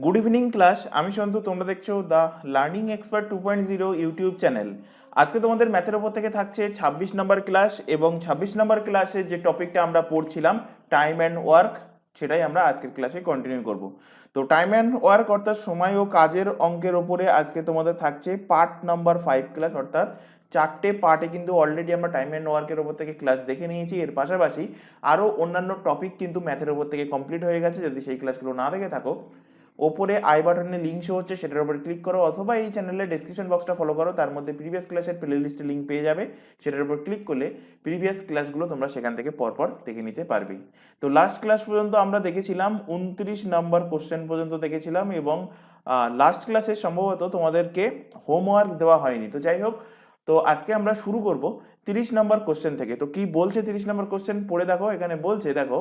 Good evening class, আমি সন্তু। তোমরা দেখছো the learning expert 2.0 YouTube channel. আজকে তোমাদের ম্যাথের ওপর থেকে থাকছে 26 নম্বর ক্লাস, এবং 26 নম্বর ক্লাসে যে টপিকটা আমরা পড়ছিলাম টাইম অ্যান্ড ওয়ার্ক, সেটাই আমরা আজকের ক্লাসে কন্টিনিউ করব। তো টাইম অ্যান্ড ওয়ার্ক অর্থাৎ সময় ও কাজের অঙ্কের ওপরে আজকে তোমাদের থাকছে পার্ট নাম্বার 5 ক্লাস, অর্থাৎ 4টে পার্টে কিন্তু অলরেডি আমরা টাইম অ্যান্ড ওয়ার্কের ওপর থেকে ক্লাস দেখে নিয়েছি। এর পাশাপাশি আরও অন্যান্য টপিক কিন্তু ম্যাথের ওপর থেকে কমপ্লিট হয়ে গেছে। যদি সেই ক্লাসগুলো না দেখে থাকো, ওপরে আই বাটনে লিঙ্ক শো হচ্ছে, সেটার উপর ক্লিক করো, অথবা এই চ্যানেলের ডেসক্রিপশন বক্সটা ফলো করো, তার মধ্যে প্রিভিয়াস ক্লাসের প্লে লিস্টের লিঙ্ক পেয়ে যাবে। সেটার উপর ক্লিক করলে প্রিভিয়াস ক্লাসগুলো তোমরা সেখান থেকে পরপর দেখে নিতে পারবে। তো লাস্ট ক্লাস পর্যন্ত আমরা দেখেছিলাম 29 নম্বর কোশ্চেন পর্যন্ত দেখেছিলাম, এবং লাস্ট ক্লাসে সম্ভবত তোমাদেরকে হোমওয়ার্ক দেওয়া হয়নি। তো যাই হোক, তো আজকে আমরা শুরু করব 30 নম্বর কোশ্চেন থেকে। তো কি বলছে 30 নম্বর কোশ্চেন পড়ে দেখো। এখানে বলছে, দেখো,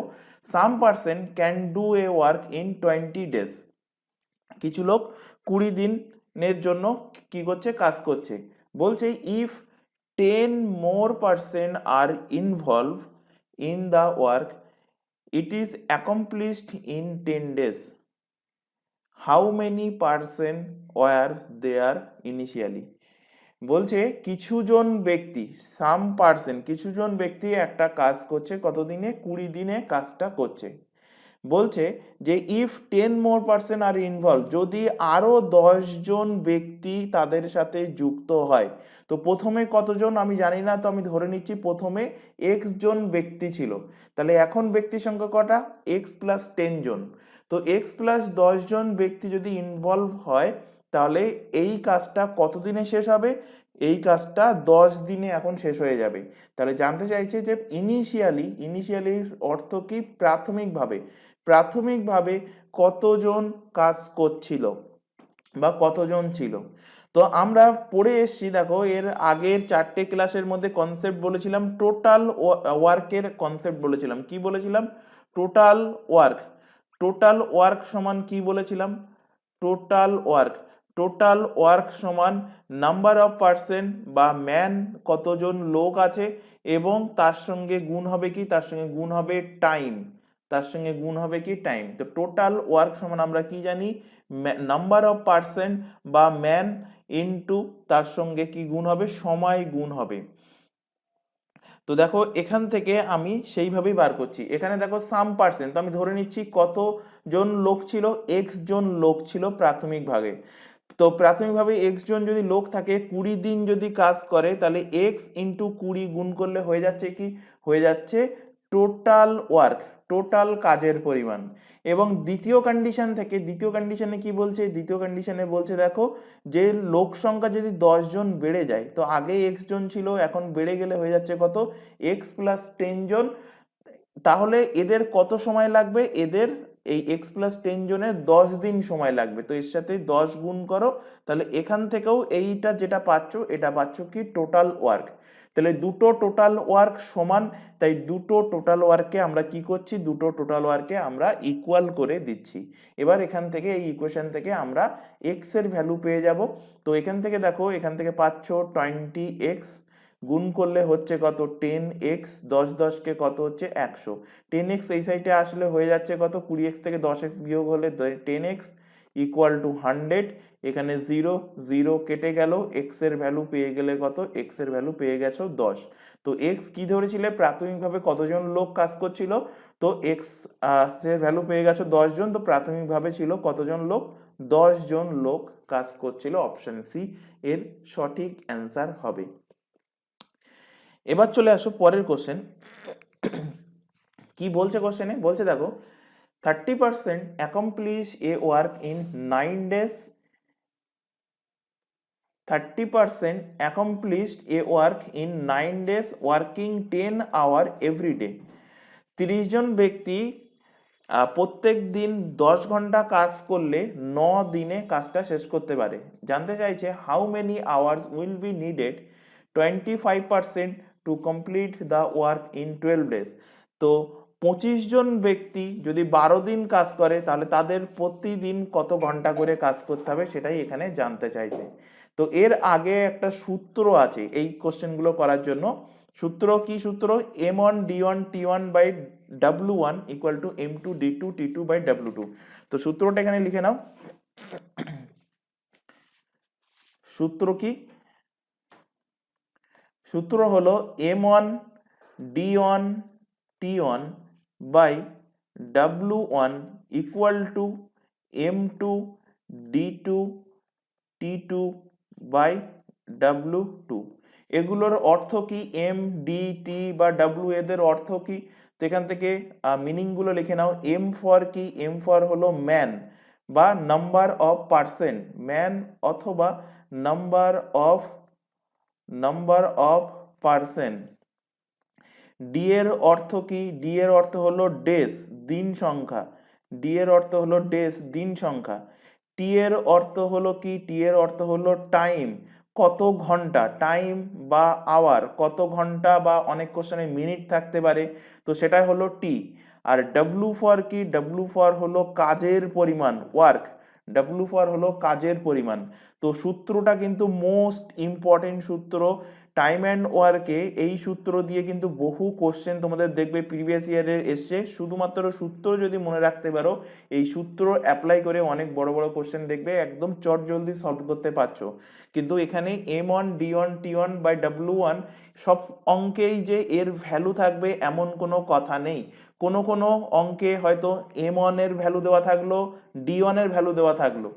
some person can do a work in 20 days. কিছু লোক 20 দিনের জন্য কি করছে, কাজ করছে। বলছে if 10 more percent are involve in the work, it is accomplished in 10 days. How many percent were there initially. বলছে কিছুজন ব্যক্তি, সাম পারসেন্ট, কিছুজন ব্যক্তি একটা কাজ করছে কত দিনে, 20 দিনে কাজটা করছে। বলছে যে if 10 more percent are involve, যদি আরো 10 জন ব্যক্তি তাদের সাথে যুক্ত হয়। তো প্রথমে কতজন আমি জানি না, তো আমি ধরে নিচ্ছি প্রথমে এক্স জন ব্যক্তি ছিল। তাহলে এখন ব্যক্তি সংখ্যা কটা, এক্স প্লাস 10 জন। তো এক্স প্লাস 10 জন ব্যক্তি যদি ইনভলভ হয়, তাহলে এই কাজটা কত দিনে শেষ হবে, এই কাজটা 10 দিনে এখন শেষ হয়ে যাবে। তাহলে জানতে চাইছে যে ইনিশিয়ালির অর্থ কি, প্রাথমিকভাবে, প্রাথমিকভাবে কতজন কাজ করছিল বা কতজন ছিল। তো আমরা পড়ে এসছি, দেখো এর আগের 4টে ক্লাসের মধ্যে কনসেপ্ট বলেছিলাম, টোটাল ওয়ার্কের কনসেপ্ট বলেছিলাম। কি বলেছিলাম, টোটাল ওয়ার্ক। টোটাল ওয়ার্ক সমান কি বলেছিলাম, টোটাল ওয়ার্ক, টোটাল ওয়ার্ক সমান নাম্বার অফ পার্সন বা ম্যান, কতজন লোক আছে, এবং তার সঙ্গে গুণ হবে কি, তার সঙ্গে গুণ হবে টাইম, তার সঙ্গে গুণ হবে কি টাইম। তো টোটাল ওয়ার্ক সমান আমরা কি জানি, নাম্বার অফ পার্সন বা ম্যান ইনটু তার সঙ্গে কি গুণ হবে, সময় গুণ হবে। তো দেখো এখান থেকে আমি সেইভাবেই বার করছি। এখানে দেখো সাম পার্সেন্ট, তো আমি ধরে নিচ্ছি কতজন লোক ছিল, এক্স জন লোক ছিল প্রাথমিকভাবে। তো প্রাথমিকভাবে এক্স জন যদি লোক থাকে, 20 দিন যদি কাজ করে, তাহলে এক্স ইন্টু 20 গুণ করলে হয়ে যাচ্ছে কি, হয়ে যাচ্ছে টোটাল ওয়ার্ক, টোটাল কাজের পরিমাণ। এবং দ্বিতীয় কন্ডিশন থেকে, দ্বিতীয় কন্ডিশনে কি বলছে, দ্বিতীয় কন্ডিশনে বলছে দেখো যে লোক সংখ্যা যদি 10 জন বেড়ে যায়, তো আগে এক্স জন ছিল, এখন বেড়ে গেলে হয়ে যাচ্ছে কত, এক্স প্লাস 10 জন। তাহলে এদের কত সময় লাগবে, এদের এই এক্স প্লাস 10 জনের 10 দিন সময় লাগবে। তো এর সাথে 10 গুণ করো, তাহলে এখান থেকেও এইটা যেটা পাচ্ছ, এটা পাচ্ছ কি টোটাল ওয়ার্ক। তাহলে দুটো টোটাল ওয়ার্ক সমান, তাই দুটো টোটাল ওয়ার্ককে আমরা কি করছি, দুটো টোটাল ওয়ার্ককে আমরা ইকুয়াল করে দিচ্ছি। এবার এখান থেকে এই ইকুয়েশন থেকে আমরা এক্স এর ভ্যালু পেয়ে যাব। তো এখান থেকে দেখো, এখান থেকে পাচ্ছ 20x, গুণ করলে হচ্ছে কত, 10x, 10 কত হচ্ছে 100। 10x এই সাইডে আসলে হয়ে যাচ্ছে কত, 20x থেকে 10x বিয়োগ হলে 10x ইকুয়াল টু 100। এখানে 0 0 কেটে গেল, x এর ভ্যালু পেয়ে গেলে কত, x এর ভ্যালু পেয়ে গেছো 10। তো x কি ধরেছিলে, প্রাথমিকভাবে কতজন লোক কাজ করছিল, তো x এর ভ্যালু পেয়ে গেছো 10 জন। তো প্রাথমিকভাবে ছিল কতজন লোক, 10 জন লোক কাজ করছিল। অপশন সি এর সঠিক অ্যান্সার হবে। এবার চলে আসো পরের কোশ্চেন। কি বলছে কোশ্চেনে, বলছে দেখো 30% accomplish A work in 9 days, 30% accomplished a work in 9 days working 10 hour every day। 30 জন ব্যক্তি প্রত্যেক দিন 10 ঘন্টা কাজ করলে 9 দিনে কাজটা শেষ করতে পারে। জানতে চাইছে how many hours will be needed 25% to complete the work in 12 days. তো 25 জন ব্যক্তি যদি 12 দিন কাজ করে, তাহলে তাদের প্রতিদিন কত ঘন্টা করে কাজ করতে হবে, সেটাই এখানে জানতে চাইছে। তো এর আগে একটা সূত্র আছে এই কোশ্চেনগুলো করার জন্য। সূত্র কি, সূত্র m1 d1 t1 by W1 equal to M2 D2 T2 by W2। তো সূত্রটা এখানে লিখে নাও। সূত্র কি? সূত্র হলো M1 D1 T1 by W1 equal to M2 D2 T2 by W2। এগুলোর অর্থ কি? এম ডি টি বা ডাব্লিউ এদের অর্থ কি? তো এখান থেকে মিনিংগুলো লিখে নাও। এম ফর কি? এম ফর হলো ম্যান বা নাম্বার অফ পার্সেন্ট, ম্যান অথবা নাম্বার অফ পার্সেন্ট। ডি এর অর্থ কি? ডি এর অর্থ হলো ডেজ, দিন সংখ্যা। ডি এর অর্থ হলো ডেজ, দিন সংখ্যা। টি এর অর্থ হলো কি? টি এর অর্থ হলো টাইম, কত ঘন্টা, টাইম বা আওয়ার, কত ঘন্টা, বা অনেক কোশ্চেনে মিনিট থাকতে পারে, তো সেটাই হলো টি। আর ডাব্লু ফর কি? ডাব্লু ফর হলো কাজের পরিমাণ, ওয়ার্ক। ডাব্লু ফর হলো কাজের পরিমাণ। তো সূত্রটা কিন্তু মোস্ট ইম্পর্টেন্ট সূত্র। টাইম অ্যান্ড ওয়ার্কে এই সূত্র দিয়ে কিন্তু বহু কোশ্চেন তোমাদের দেখবে প্রিভিয়াস ইয়ারের এসছে। শুধুমাত্র সূত্র যদি মনে রাখতে পারো, এই সূত্র অ্যাপ্লাই করে অনেক বড় বড় কোশ্চেন দেখবে একদম চট জলদি সলভ করতে পারছো। কিন্তু এখানে M1 D1 T1 by W1 সব অঙ্কেই যে এর ভ্যালু থাকবে এমন কোনো কথা নেই। কোনো কোনো অঙ্কে হয়তো M1 এর ভ্যালু দেওয়া থাকলো, D1 এর ভ্যালু দেওয়া থাকলো,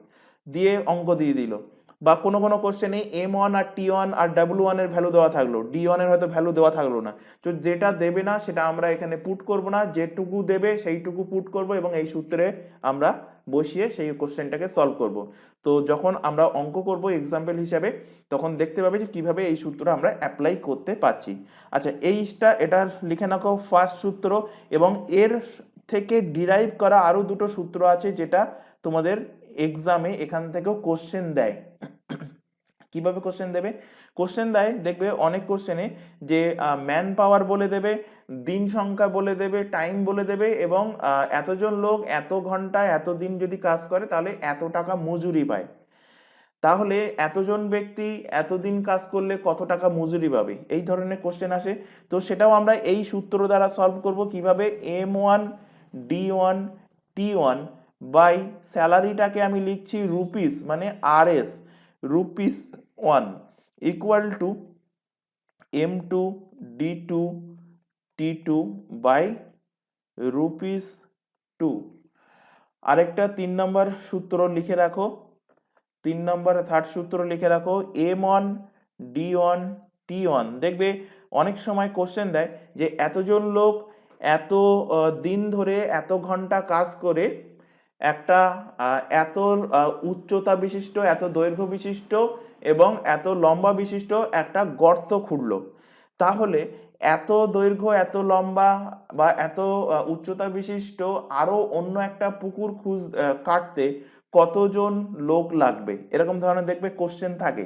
দিয়ে অঙ্ক দিয়ে দিল। বা কোনো কোনো কোশ্চেনে M1 আর T1 আর W1 এর ভ্যালু দেওয়া থাকলো, D1 এর হয়তো ভ্যালু দেওয়া থাকলো না। তো যেটা দেবে না সেটা আমরা এখানে পুট করব না, যেটুকু দেবে সেইটুকু পুট করব এবং এই সূত্রে আমরা বসিয়ে সেই কোশ্চেনটাকে সলভ করব। তো যখন আমরা অঙ্ক করব এক্সাম্পল হিসাবে, তখন দেখতে পাবে যে কিভাবে এই সূত্র আমরা অ্যাপ্লাই করতে পারছি। আচ্ছা, এটা লিখে রাখো ফার্স্ট সূত্র। এবং এর থেকে ডিরাইভ করা আরো দুটো সূত্র আছে, যেটা তোমাদের এক্সামে এখান থেকেও কোশ্চেন দেয়। কিভাবে কোশ্চেন দেবে? কোশ্চেন দেয় দেখবে অনেক কোশ্চেনে যে ম্যান পাওয়ার বলে দেবে, দিন সংখ্যা বলে দেবে, টাইম বলে দেবে, এবং এতজন লোক এত ঘন্টা এত দিন যদি কাজ করে তাহলে এত টাকা মজুরি পায়। তাহলে এতজন ব্যক্তি এতদিন কাজ করলে কত টাকা মজুরি পাবে, এই ধরনের কোশ্চেন আসে। তো সেটাও আমরা এই সূত্র দ্বারা সলভ করব। কিভাবে? M1 D1 T1 বাই স্যালারিটাকে আমি লিখছি রুপিস, মানে RS, rupees 1 equal to M2 D2 T2 by rupees 2। আরেকটা 3 নম্বর সূত্র লিখে রাখো। 3 নম্বর থার্ড সূত্র লিখে রাখো, M1 D1 T1। দেখবে অনেক সময় কোশ্চেন দেয় যে এতজন লোক এত দিন ধরে এত ঘন্টা কাজ করে একটা এত উচ্চতা বিশিষ্ট, এত দৈর্ঘ্য বিশিষ্ট এবং এত লম্বা বিশিষ্ট একটা গর্ত খুঁড়লো। তাহলে এত দৈর্ঘ্য, এত লম্বা বা এত উচ্চতা বিশিষ্ট আরো অন্য একটা পুকুর কাটতে কতজন লোক লাগবে, এরকম ধরনের দেখবে কোশ্চেন থাকে।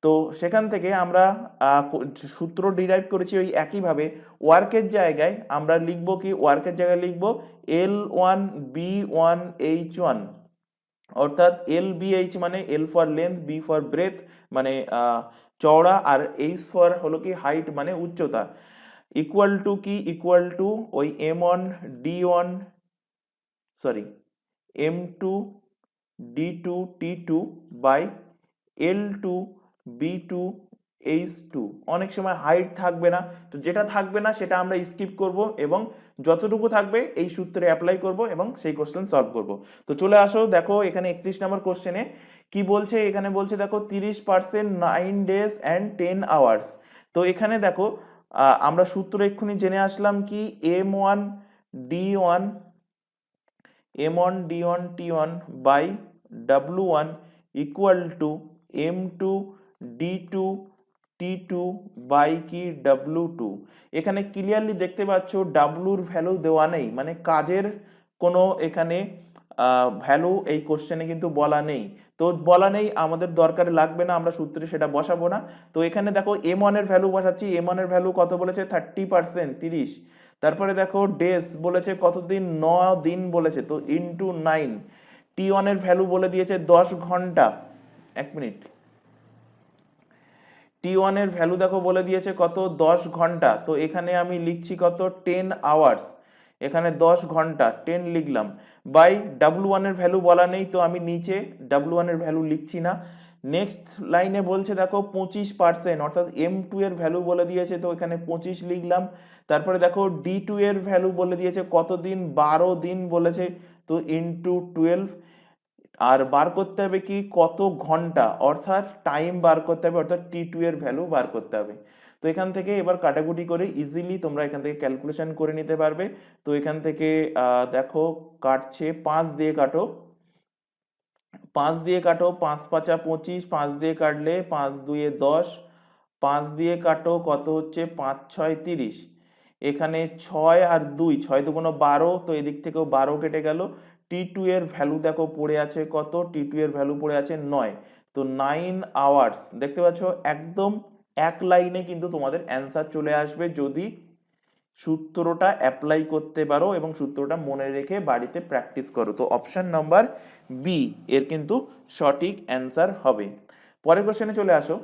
তো সেখান থেকে আমরা সূত্র ডিরাইভ করেছি ওই একইভাবে। ওয়ার্কের জায়গায় আমরা লিখব কি? ওয়ার্কের জায়গায় লিখব L1 B1 H1, অর্থাৎ LBH মানে L for length, B for breadth মানে চওড়া, আর H ফর হলো কি হাইট মানে উচ্চতা, ইকুয়াল টু কি? ইকুয়াল টু ওই M1 D1 sorry M2 D2 T2 by L2 B2 H2। অনেক সময় হাইট থাকবে না, তো যেটা থাকবে না সেটা আমরা স্কিপ করব এবং যতটুকু থাকবে এই সূত্রে অ্যাপ্লাই করব এবং সেই কোশ্চেন সলভ করব। তো চলে আসো, দেখো এখানে 31 নম্বর কোশ্চেনে কি বলছে। এখানে বলছে দেখো 30% 9 days and 10 hours। তো এখানে দেখো আমরা সূত্র এক্ষুনি জেনে আসলাম কি? M1 D1 M1 D1 T1 by W1 equal to M2 D2 T2 by কি W2। এখানে ক্লিয়ারলি দেখতে পাচ্ছ ডাব্লুর ভ্যালু দেওয়া নেই, মানে কাজের কোনো এখানে ভ্যালু এই কোশ্চেনে কিন্তু বলা নেই। তো বলা নেই, আমাদের দরকার লাগবে না, আমরা সূত্রে সেটা বসাবো না। তো এখানে দেখো M1 এর ভ্যালু বসাচ্ছি। M1 এর ভ্যালু কত বলেছে? 30%, 30। তারপরে দেখো ডেজ বলেছে কতদিন? 9 দিন বলেছে, তো ইন্টু 9। T1 এর ভ্যালু বলে দিয়েছে 10 ঘন্টা। 1 মিনিট। T1 এর ভ্যালু দেখো বলে দিয়েছে কত? 10 ঘন্টা। তো এখানে আমি লিখছি কত? 10 আওয়ার্স। এখানে 10 ঘন্টা 10 লিখলাম, বাই W1 এর ভ্যালু বলা নেই, তো আমি নিচে W1 এর ভ্যালু লিখছি না। নেক্সট লাইনে বলছে দেখো 25%, অর্থাৎ M2 এর ভ্যালু বলে দিয়েছে, তো এখানে 25 লিখলাম। তারপরে দেখো D2 এর ভ্যালু বলে দিয়েছে কত দিন, 12 দিন বলেছে, তো ইন্টু 12। আর বার করতে হবে কি কত ঘন্টা, অর্থাৎ টাইম বার করতে হবে, অর্থাৎ T2 এর ভ্যালু বার করতে হবে। তো এখান থেকে এবার কাটাকুটি করে ইজিলি তোমরা এখান থেকে ক্যালকুলেশন করে নিতে পারবে। তো এখান থেকে দেখো কাটছে, 5 দিয়ে কাটো, 5 দিয়ে কাটো, 5 5 25, 5 দিয়ে কাটলে 5 2 10, 5 দিয়ে কাটো কত হচ্ছে, 5 6 30, এখানে 6 আর 2, 6 2 12, তো এদিক থেকেও 12 কেটে গেল। T2 এর ভ্যালু দেখো পড়ে আছে কত, T2 এর ভ্যালু পড়ে আছে 9, তো 9 আওয়ার্স। দেখতে পাচ্ছ একদম এক লাইনে কিন্তু তোমাদের অ্যান্সার চলে আসবে যদি সূত্রটা অ্যাপ্লাই করতে পারো এবং সূত্রটা মনে রেখে বাড়িতে প্র্যাকটিস করো। তো অপশন নাম্বার বি এর কিন্তু সঠিক অ্যান্সার হবে। পরের কোশ্চেনে চলে আসো।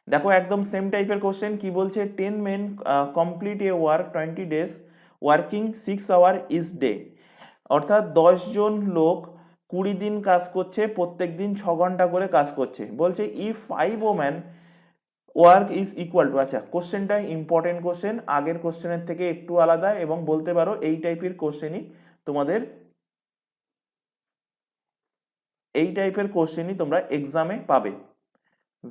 দেখো একদম সেম টাইপের কোশ্চেন, কি বলছে, 10 men complete a work 20 days working 6 hour each day, অর্থাৎ 10 জন লোক 20 দিন কাজ করছে, প্রত্যেক দিন 6 ঘন্টা করে কাজ করছে। বলছে if 5 woman work is equal two, আচ্ছা কোশ্চেনটা ইম্পর্টেন্ট কোশ্চেন, আগের কোশ্চেনের থেকে একটু আলাদা, এবং বলতে পারো এই টাইপের কোশ্চেনই তোমাদের, এই টাইপের কোশ্চেনই তোমরা এক্সামে পাবে,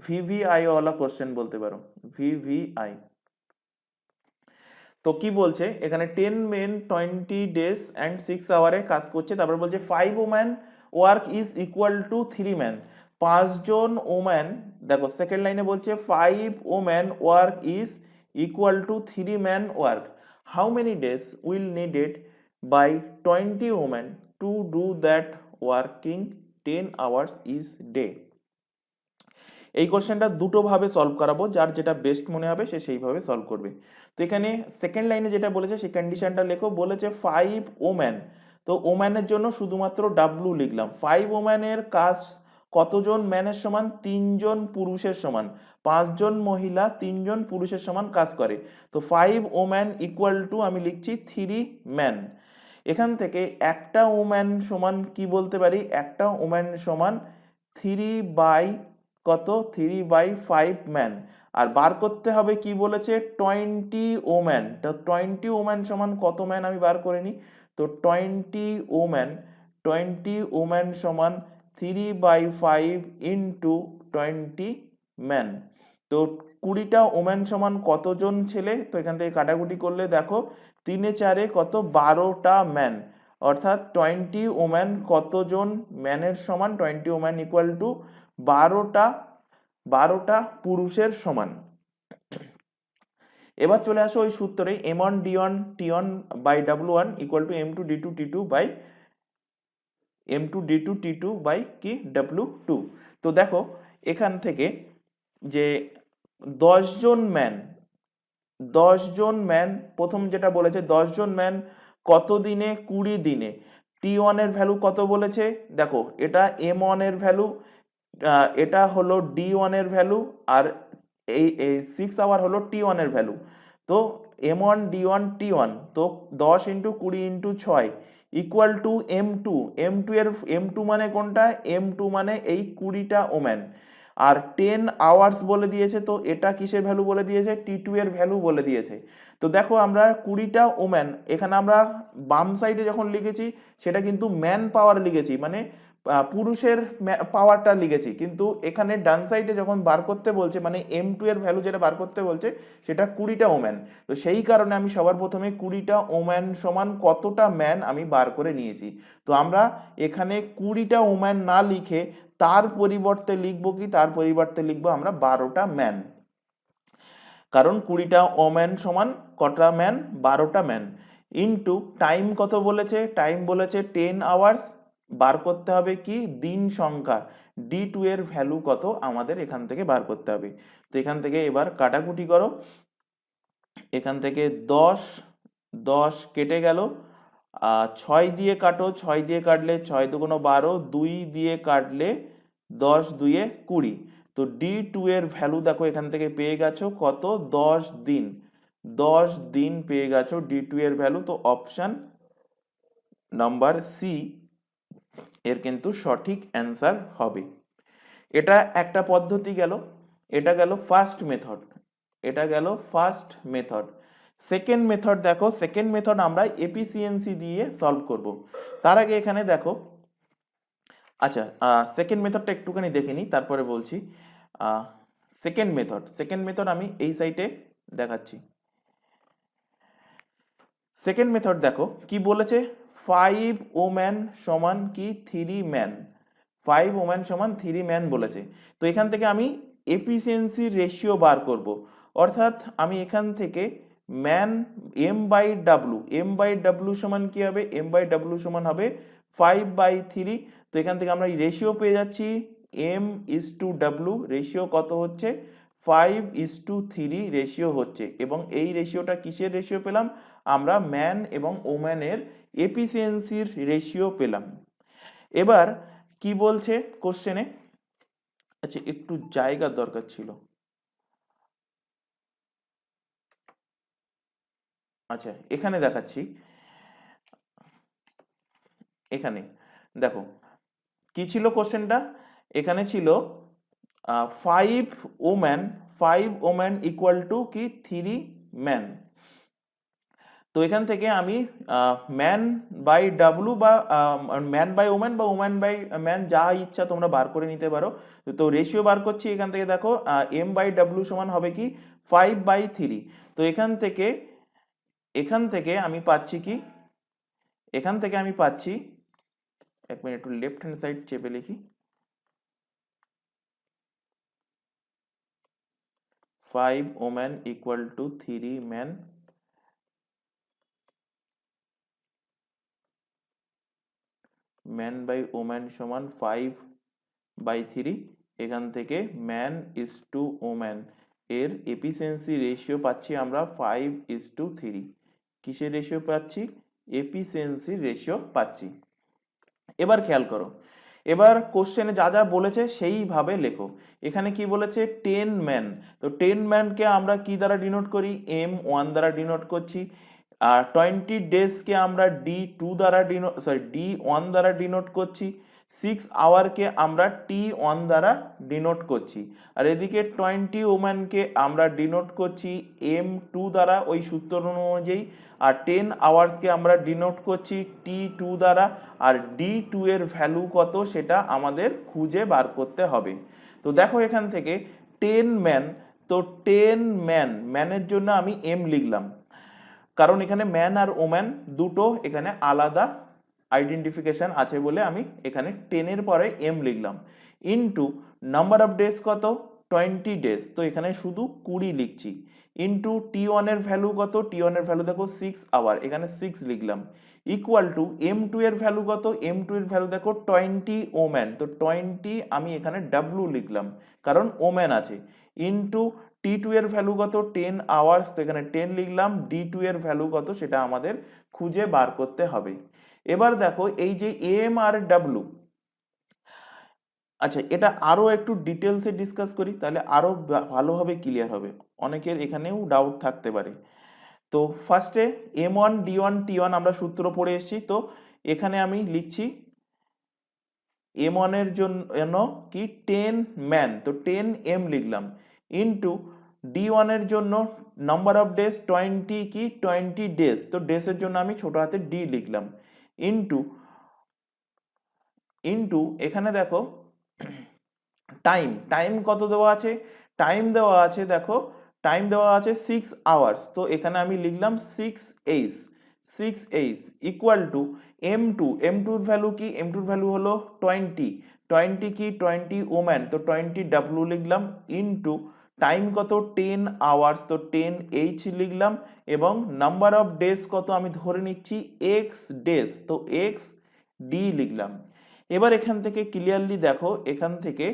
ভিভিআই ওয়ালা কোশ্চেন বলতে পারো, ভিভিআই। তো কি বলছে এখানে, 10 men 20 days and 6 আওয়ারে কাজ করছে, তারপর বলছে 5 woman work is equal to 3 men, 5 জন ওম্যান, দেখো সেকেন্ড লাইনে বলছে 5 woman work is equal to 3 men work, how many days will needed by 20 woman to do that working 10 hours is day. এই কোশ্চেনটা দুটো ভাবে সলভ করাবো, যার যেটা বেস্ট মনে হবে সে সেইভাবে সলভ করবে। তো এখানে সেকেন্ড লাইনে যেটা বলেছে সেই কন্ডিশনটা লেখো, বলেছে 5 ওম্যান, তো ওম্যানের জন্য শুধুমাত্র ডাব্লু লিখলাম, 5 ওম্যানের কাজ কতজন ম্যানের সমান, 3 জন পুরুষের সমান, 5 জন মহিলা 3 জন পুরুষের সমান কাজ করে, তো 5 ওম্যান ইকুয়াল টু আমি লিখছি 3 ম্যান। এখান থেকে একটা ওম্যান সমান কি বলতে পারি, একটা ওম্যান সমান 3 বাই কত, 3/5 ম্যান, আর বার করতে হবে কি বলেছে 20 ওম্যান, তো 20 ওম্যান সমান কত ম্যান আমি বার করে নিই, তো 20 ওম্যান, 20 ওম্যান সমান 3/5 ইন্টু 20 ম্যান, তো 20টা ওম্যান সমান কতজন ছেলে, তো এখান থেকে কাটাকুটি করলে দেখো 3 4 কত, 12টা ম্যান, অর্থাৎ 20 ওম্যান কতজন ম্যানের সমান, 20 ওম্যান ইকুয়াল টু 12টা পুরুষের সমান। এবার চলে আসো ওই সূত্রে, M1 D1 T1 by W1 equal to M2 D2 T2 by M2 D2 T2 by কি W2। তো দেখো এখান থেকে যে 10 জন ম্যান, 10 জন ম্যান, প্রথম যেটা বলেছে 10 জন ম্যান কত দিনে, 20 দিনে, T1 এর ভ্যালু কত বলেছে, দেখো এটা M1 এর ভ্যালু, এটা হলো D1 এর ভ্যালু, আর এই 6 আওয়ার হলো T1 এর ভ্যালু, তো M1 D1 T1, তো 10 into 20 into 6 equal to M2, M2 মানে কোনটা, M2 মানে এই 20টা ওম্যান, আর 10 আওয়ার্স বলে দিয়েছে, তো এটা কিসের ভ্যালু বলে দিয়েছে, T2 এর ভ্যালু বলে দিয়েছে। তো দেখো আমরা 20টা ওম্যান, এখানে আমরা বাম সাইডে যখন লিখেছি সেটা কিন্তু ম্যান পাওয়ার লিখেছি, মানে পুরুষের পাওয়ারটা লিখেছি, কিন্তু এখানে ডান সাইডে যখন বার করতে বলছে, মানে M2 এর ভ্যালু যেটা বার করতে বলছে সেটা 20টা ওম্যান, তো সেই কারণে আমি সবার প্রথমে 20টা ওম্যান সমান কতটা ম্যান আমি বার করে নিয়েছি। তো আমরা এখানে 20টা ওম্যান না লিখে তার পরিবর্তে লিখবো কি, তার পরিবর্তে লিখবো আমরা 12টা ম্যান, কারণ 20টা ওম্যান সমান কটা ম্যান, 12টা ম্যান, ইনটু টাইম কত বলেছে, টাইম বলেছে 10 আওয়ার্স, বার করতে হবে কি দিন সংখ্যা, D2 এর ভ্যালু কত আমাদের এখান থেকে বার করতে হবে। তো এখান থেকে এবার কাটাকুটি করো, এখান থেকে 10 10 কেটে গেল, 6 দিয়ে কাটো, 6 দিয়ে কাটলে 6 2 12, 2 দিয়ে কাটলে 10 2 20, তো D2 এর ভ্যালু দেখো এখান থেকে পেয়ে গেছো কত, 10 দিন, 10 দিন পেয়ে গেছো D2 এর ভ্যালু। তো অপশন নাম্বার সি এর কিন্তু সঠিক অ্যান্সার হবে। এটা একটা পদ্ধতি গেল, এটা গেল ফার্স্ট মেথড, এটা গেল ফার্স্ট মেথড। সেকেন্ড মেথড দেখো, সেকেন্ড মেথড আমরা এফিসিয়েন্সি দিয়ে সলভ করব। তার আগে এখানে দেখো, আচ্ছা সেকেন্ড মেথডটা একটুখানি দেখে নিই তারপরে বলছি। সেকেন্ড মেথড আমি এই সাইটে দেখাচ্ছি। সেকেন্ড মেথড দেখো কি বলেছে, 5 ওম্যান সমান কি 3 ম্যান, 5 ওম্যান সমান 3 ম্যান বলেছে। তো এখান থেকে আমি এফিসিয়েন্সির রেশিও বার করব, অর্থাৎ আমি এখান থেকে ম্যান m/w সমান কি হবে, m/w সমান হবে 5/3। তো এখান থেকে আমরা রেশিও পেয়ে যাচ্ছি m/w, রেশিও কত হচ্ছে 5:3 রেশিও হচ্ছে। এবং এই রেশিওটা কিসের রেশিও পেলাম, আমরা ম্যান এবং ওম্যানের এফিসিয়েন্সির রেশিও পেলাম। এবার কি বলছে কোশ্চেনে, আচ্ছা একটু জায়গার দরকার ছিল, আচ্ছা এখানে দেখাচ্ছি। এখানে দেখো কি ছিল কোশ্চেনটা, এখানে ছিল 5 ওম্যান ইকুয়াল টু কি 3 ম্যান। তো এখান থেকে আমি ম্যান বাই ডাব্লু বা ম্যান বাই ওম্যান বা ওম্যান বাই ম্যান যা ইচ্ছা তোমরা বার করে নিতে পারো। তো রেশিও বার করছি, এখান থেকে দেখো m/w সমান হবে কি 5/3। তো এখান থেকে আমি পাচ্ছি কি, এখান থেকে আমি পাচ্ছি, এক মিনিট একটু লেফট হ্যান্ড সাইড চেপে লিখি, 5 woman equal to 3 man, man by woman সমান 5/3। এখান থেকে ম্যান ইজ টু ওম্যান এর এফিসিয়েন্সি রেশিও পাচ্ছি আমরা 5:3। কিসের রেশিও পাচ্ছি, এফিসিয়েন্সি রেশিও পাচ্ছি। এবার খেয়াল করো, এবার কোশ্চেনে যা যা বলেছে সেইভাবে লেখো। এখানে কি বলেছে 10 ম্যান, তো 10 ম্যানকে আমরা কি দ্বারা ডিনোট করি, m1 দ্বারা ডিনোট করছি। আর 20 ডেজকে আমরা D2 দ্বারা D1 দ্বারা ডিনোট করছি। 6 আওয়ারকে আমরা T1 দ্বারা ডিনোট করছি। আর এদিকে 20 ওম্যানকে আমরা ডিনোট করছি M2 দ্বারা ওই সূত্র অনুযায়ী। আর 10 আওয়ার্সকে আমরা ডিনোট করছি T2 দ্বারা। আর D2 এর ভ্যালু কত সেটা আমাদের খুঁজে বার করতে হবে। তো দেখো এখান থেকে 10 ম্যান, তো 10 ম্যানের জন্য আমি M লিখলাম, কারণ এখানে ম্যান আর ওম্যান দুটো এখানে আলাদা আইডেন্টিফিকেশন আছে বলে আমি এখানে 10 এর পরে M লিখলাম। ইনটু নাম্বার অফ ডেজ কত 20 ডেজ, তো এখানে শুধু 20 লিখছি। ইনটু T1 এর ভ্যালু কত, T1 এর ভ্যালু দেখো 6 আওয়ার, এখানে 6 লিখলাম। ইকুয়াল টু M2 এর ভ্যালু কত, M2 এর ভ্যালু দেখো 20 ওম্যান, তো 20 আমি এখানে W লিখলাম কারণ ওম্যান আছে। ইনটু T2 এর ভ্যালু কত 10 আওয়ার্স, তো এখানে 10 লিখলাম। D2 এর ভ্যালু কত সেটা আমাদের খুঁজে বার করতে হবে। এবার দেখো এই যে M আর W, আচ্ছা এটা আরো একটু ডিটেলসে ডিসকাস করি তাহলে আরো ভালোভাবে ক্লিয়ার হবে, অনেকের এখানেও ডাউট থাকতে পারে। তো ফার্স্টে M1 D1 T1 আমরা সূত্র পড়ে এসেছি। তো এখানে আমি লিখছি M1 এর জন্য কি 10 ম্যান, তো 10 M লিখলাম। ইনটু D1 এর জন্য নাম্বার অফ ডেজ 20 কি 20 ডেজ, তো ডেজের জন্য আমি ছোট হাতে D লিখলাম। ইনটু এখানে দেখো টাইম কত দেওয়া আছে, টাইম দেওয়া আছে দেখো, টাইম দেওয়া আছে 6 আওয়ার্স, তো এখানে আমি লিখলাম 6H ইকুয়াল টু M2 এর ভ্যালু কি, M2 এর ভ্যালু হলো 20 কি 20 ওম্যান, তো 20W লিখলাম। ইনটু টাইম কত 10 আওয়ার্স, তো 10H লিখলাম। এবং নাম্বার অফ ডেজ কত আমি ধরে নিচ্ছি X ডেজ, তো XD লিখলাম। এবার এখান থেকে ক্লিয়ারলি দেখো, এখান থেকে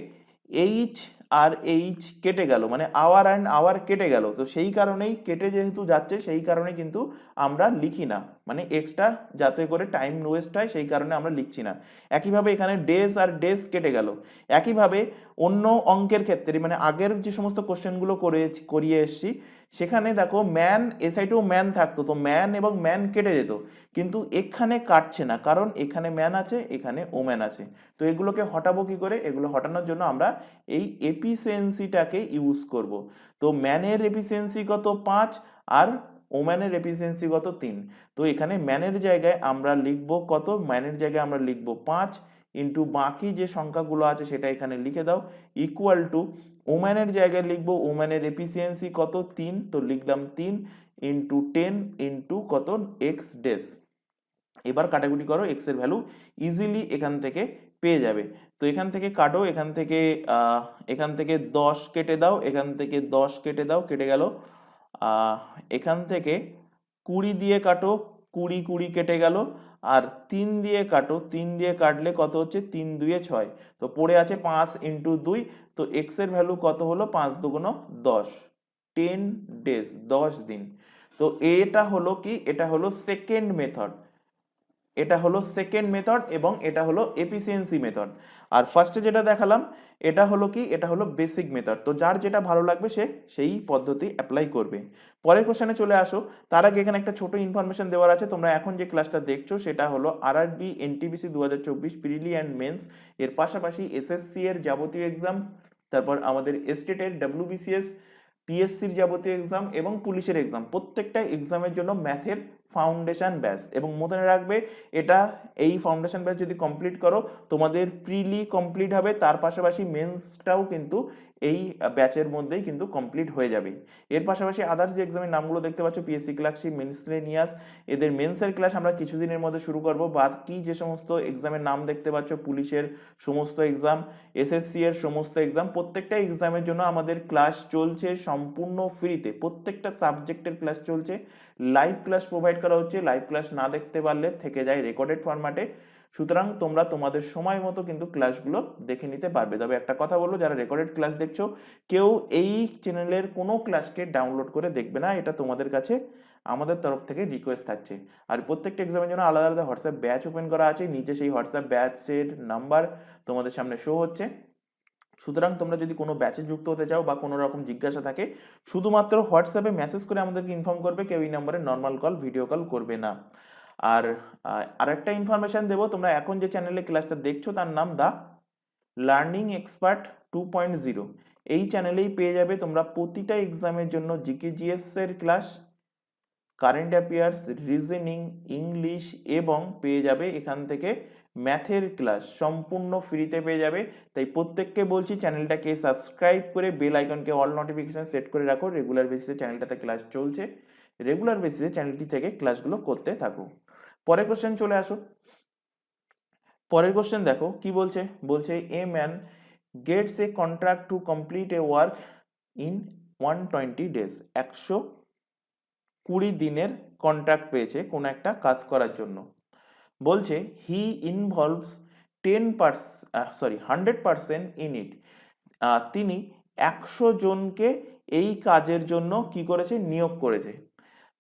H আর H কেটে গেল, মানে আওয়ার অ্যান্ড আওয়ার কেটে গেল, তো সেই কারণেই কেটে যেহেতু যাচ্ছে সেই কারণে কিন্তু আমরা লিখি না। মানে এক্সট্রা যাতে করে টাইম ওয়েস্ট হয় সেই কারণে আমরা লিখছি না। একইভাবে এখানে ডেজ আর ডেজ কেটে গেল। একইভাবে অন্য অঙ্কের ক্ষেত্রে মানে আগের যে সমস্ত কোশ্চেনগুলো করিয়ে এসছি সেখানে দেখো ম্যান এ সাইডেও ম্যান থাকতো, তো ম্যান এবং ম্যান কেটে যেত, কিন্তু এখানে কাটছে না কারণ এখানে ম্যান আছে এখানে ওম্যান আছে। তো এগুলোকে হটাবো কি করে? এগুলো হটানোর জন্য আমরা এই এফিসিয়েন্সিটাকে ইউজ করব। তো ম্যানের এফিসিয়েন্সি কত? 5, আর ওম্যানের এফিসিয়েন্সি কত? 3। তো এখানে ম্যানের জায়গায় আমরা লিখব কত? ম্যানের জায়গায় আমরা লিখব 5 ইন্টু বাকি যে সংখ্যাগুলো আছে সেটা এখানে লিখে দাও, ইকুয়াল টু ওম্যানের জায়গায় লিখব ওম্যানের এফিসিয়েন্সি কত? 3, তো লিখলাম 3 ইন্টু 10 ইন্টু কত? X days. এবার কাটাকুটি করো, এক্স এর ভ্যালু ইজিলি এখান থেকে পেয়ে যাবে। তো এখান থেকে কাটো, এখান থেকে 10 কেটে দাও, এখান থেকে 10 কেটে দাও, কেটে গেল। এখান থেকে 20 দিয়ে কাটো, 20 20 কেটে গেল। আর 3 দিয়ে কাটো, 3 দিয়ে কাটলে কত হচ্ছে? 3 2 6। তো পড়ে আছে 5 ইন্টু 2। তো এক্স এর ভ্যালু কত হলো? 5 দুগুণ 10, 10 ডেজ, 10 দিন। তো এটা হলো কি? এটা হলো সেকেন্ড মেথড। এটা হলো সেকেন্ড মেথড এবং এটা হলো এফিসিয়েন্সি মেথড। আর ফার্স্টে যেটা দেখালাম এটা হলো কি? এটা হলো বেসিক মেথড। তো যার যেটা ভালো লাগবে সে সেই পদ্ধতি অ্যাপ্লাই করবে। পরের কোশ্চেনে চলে আসো। তার আগে এখানে একটা ছোট ইনফরমেশন দেওয়ার আছে। তোমরা এখন যে ক্লাসটা দেখছো সেটা হলো RRB NTPC 2024 prelim and mains, এর পাশাপাশি এসএসসি এর যাবতীয় এক্সাম, তারপর আমাদের স্টেটের ডব্লিউবিসিএস, পিএসসির যাবতীয় এক্সাম এবং পুলিশের এক্সাম, প্রত্যেকটা এক্সামের জন্য ম্যাথের ফাউন্ডেশন ব্যাচ। এবং মনে রাখবে এটা, এই ফাউন্ডেশন ব্যাচ যদি কমপ্লিট করো তোমাদের প্রিলি কমপ্লিট হবে, তার পাশাপাশি মেন্সটাও কিন্তু এই ব্যাচের মধ্যেই কিন্তু কমপ্লিট হয়ে যাবে। এর পাশাপাশি আদার্স যে এক্সামের নামগুলো দেখতে পাচ্ছ, পিএসসি ক্লার্কশিপ, মিসলেনিয়াস, এদের মেন্সের ক্লাস আমরা কিছুদিনের মধ্যে শুরু করব। বাকি যে সমস্ত এক্সামের নাম দেখতে পাচ্ছ, পুলিশের সমস্ত এক্সাম, এসএসসি এর সমস্ত এক্সাম, প্রত্যেকটা এক্সামের জন্য আমাদের ক্লাস চলছে সম্পূর্ণ ফ্রিতে। প্রত্যেকটা সাবজেক্টের ক্লাস চলছে, লাইভ ক্লাস প্রোভাইড করা হচ্ছে। লাইভ ক্লাস না দেখতে পারলে থেকে যায় রেকর্ডেড ফরম্যাটে। সুতরাং তোমরা তোমাদের সময় মতো কিন্তু ক্লাসগুলো দেখে নিতে পারবে। তবে একটা কথা বলবো, যারা রেকর্ডেড ক্লাস দেখছো কেউ এই চ্যানেলের কোনো ক্লাসকে ডাউনলোড করে দেখবে না, এটা তোমাদের কাছে আমাদের তরফ থেকে রিকোয়েস্ট থাকছে। আর প্রত্যেকটা এক্সামের জন্য আলাদা আলাদা হোয়াটসঅ্যাপ ব্যাচ ওপেন করা আছে, নিচে সেই হোয়াটসঅ্যাপ ব্যাচের নাম্বার তোমাদের সামনে শো হচ্ছে। সুতরাং তোমরা যদি কোনো ব্যাচে যুক্ত হতে চাও বা কোনো রকম জিজ্ঞাসা থাকে, শুধুমাত্র হোয়াটসঅ্যাপে মেসেজ করে আমাদেরকে ইনফর্ম করবে, কেউ এই নাম্বারে নর্মাল কল, ভিডিও কল করবে না। আর আরেকটা ইনফরমেশন দেবো, তোমরা এখন যে চ্যানেলে ক্লাসটা দেখছো তার নাম দ্য লার্নিং এক্সপার্ট 2.0। এই চ্যানেলেই পেয়ে যাবে তোমরা প্রতিটা এক্সামের জন্য জিকে জিএস এর class, current affairs, reasoning, English এবং পেয়ে যাবে এখান থেকে ম্যাথের ক্লাস সম্পূর্ণ ফ্রিতে পেয়ে যাবে। তাই প্রত্যেককে বলছি চ্যানেলটাকে সাবস্ক্রাইব করে বেল আইকনকে অল নোটিফিকেশন সেট করে রাখো। রেগুলার বেসিসে চ্যানেলটাতে ক্লাস চলছে, রেগুলার বেসিসে চ্যানেলটি থেকে ক্লাসগুলো করতে থাকো। পরের কোশ্চেন চলে আসো। পরের কোশ্চেন দেখো কি বলছে। বলছে a man gets a contract to complete a work in 120 days. 120 দিনের কন্ট্রাক্ট পেয়েছে কোনো একটা কাজ করার জন্য। বলছে হি ইনভলভস 100% ইন ইট। তিনি 100 জনকে এই কাজের জন্য কি করেছে? নিয়োগ করেছে।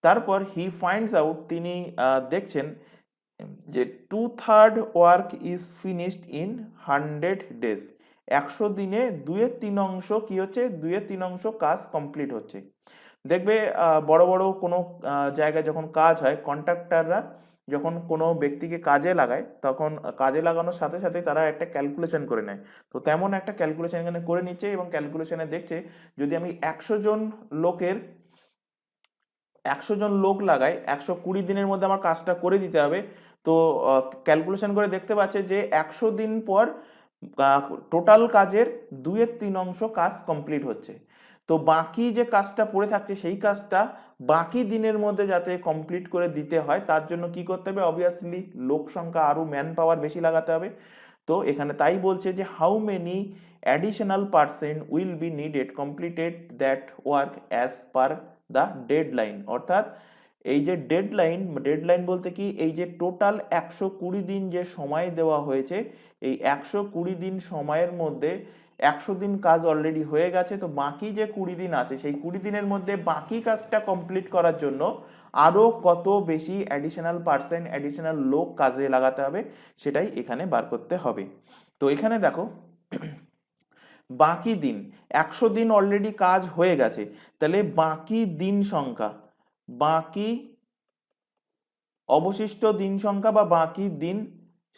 তারপর হি ফাইন্ডস আউট, তিনি দেখছেন যে 2/3 work is finished in 100 days. 100 দিনে 2/3 অংশ কি হচ্ছে? 2/3 অংশ কাজ কমপ্লিট হচ্ছে। দেখবে বড় বড় কোনো জায়গায় যখন কাজ হয়, কন্ট্রাক্টররা যখন কোনো ব্যক্তিকে কাজে লাগায় তখন কাজে লাগানোর সাথে সাথে তারা একটা ক্যালকুলেশন করে নেয়। তো তেমন একটা ক্যালকুলেশন এখানে করে নিচ্ছে এবং ক্যালকুলেশনে দেখছে যদি আমি 100 জন লোকের 100 জন লোক লাগাই, 120 দিনের মধ্যে আমার কাজটা করে দিতে হবে। তো ক্যালকুলেশন করে দেখতে পাচ্ছে যে 100 দিন পর টোটাল কাজের 2/3 অংশ কাজ কমপ্লিট হচ্ছে। তো বাকি যে কাজটা পড়ে থাকছে সেই কাজটা বাকি দিনের মধ্যে যাতে কমপ্লিট করে দিতে হয় তার জন্য কি করতে হবে? অবভিয়াসলি লোক সংখ্যা আরও ম্যান পাওয়ার বেশি লাগাতে হবে। তো এখানে তাই বলছে যে how many additional percent will be needed completed that work as per the deadline. অর্থাৎ এই যে ডেডলাইন বলতে কি, এই যে টোটাল 120 দিন যে সময় দেওয়া হয়েছে, এই 120 দিন সময়ের মধ্যে 100 দিন কাজ অলরেডি হয়ে গেছে, তো বাকি যে 20 দিন আছে সেই 20 দিনের মধ্যে বাকি কাজটা কমপ্লিট করার জন্য আরও কত বেশি অ্যাডিশনাল পার্সেন্ট অ্যাডিশনাল লোক কাজে লাগাতে হবে সেটাই এখানে বার করতে হবে। তো এখানে দেখো বাকি দিন, 100 দিন অলরেডি কাজ হয়ে গেছে, তাহলে বাকি দিন সংখ্যা, বাকি অবশিষ্ট দিন সংখ্যা বা বাকি দিন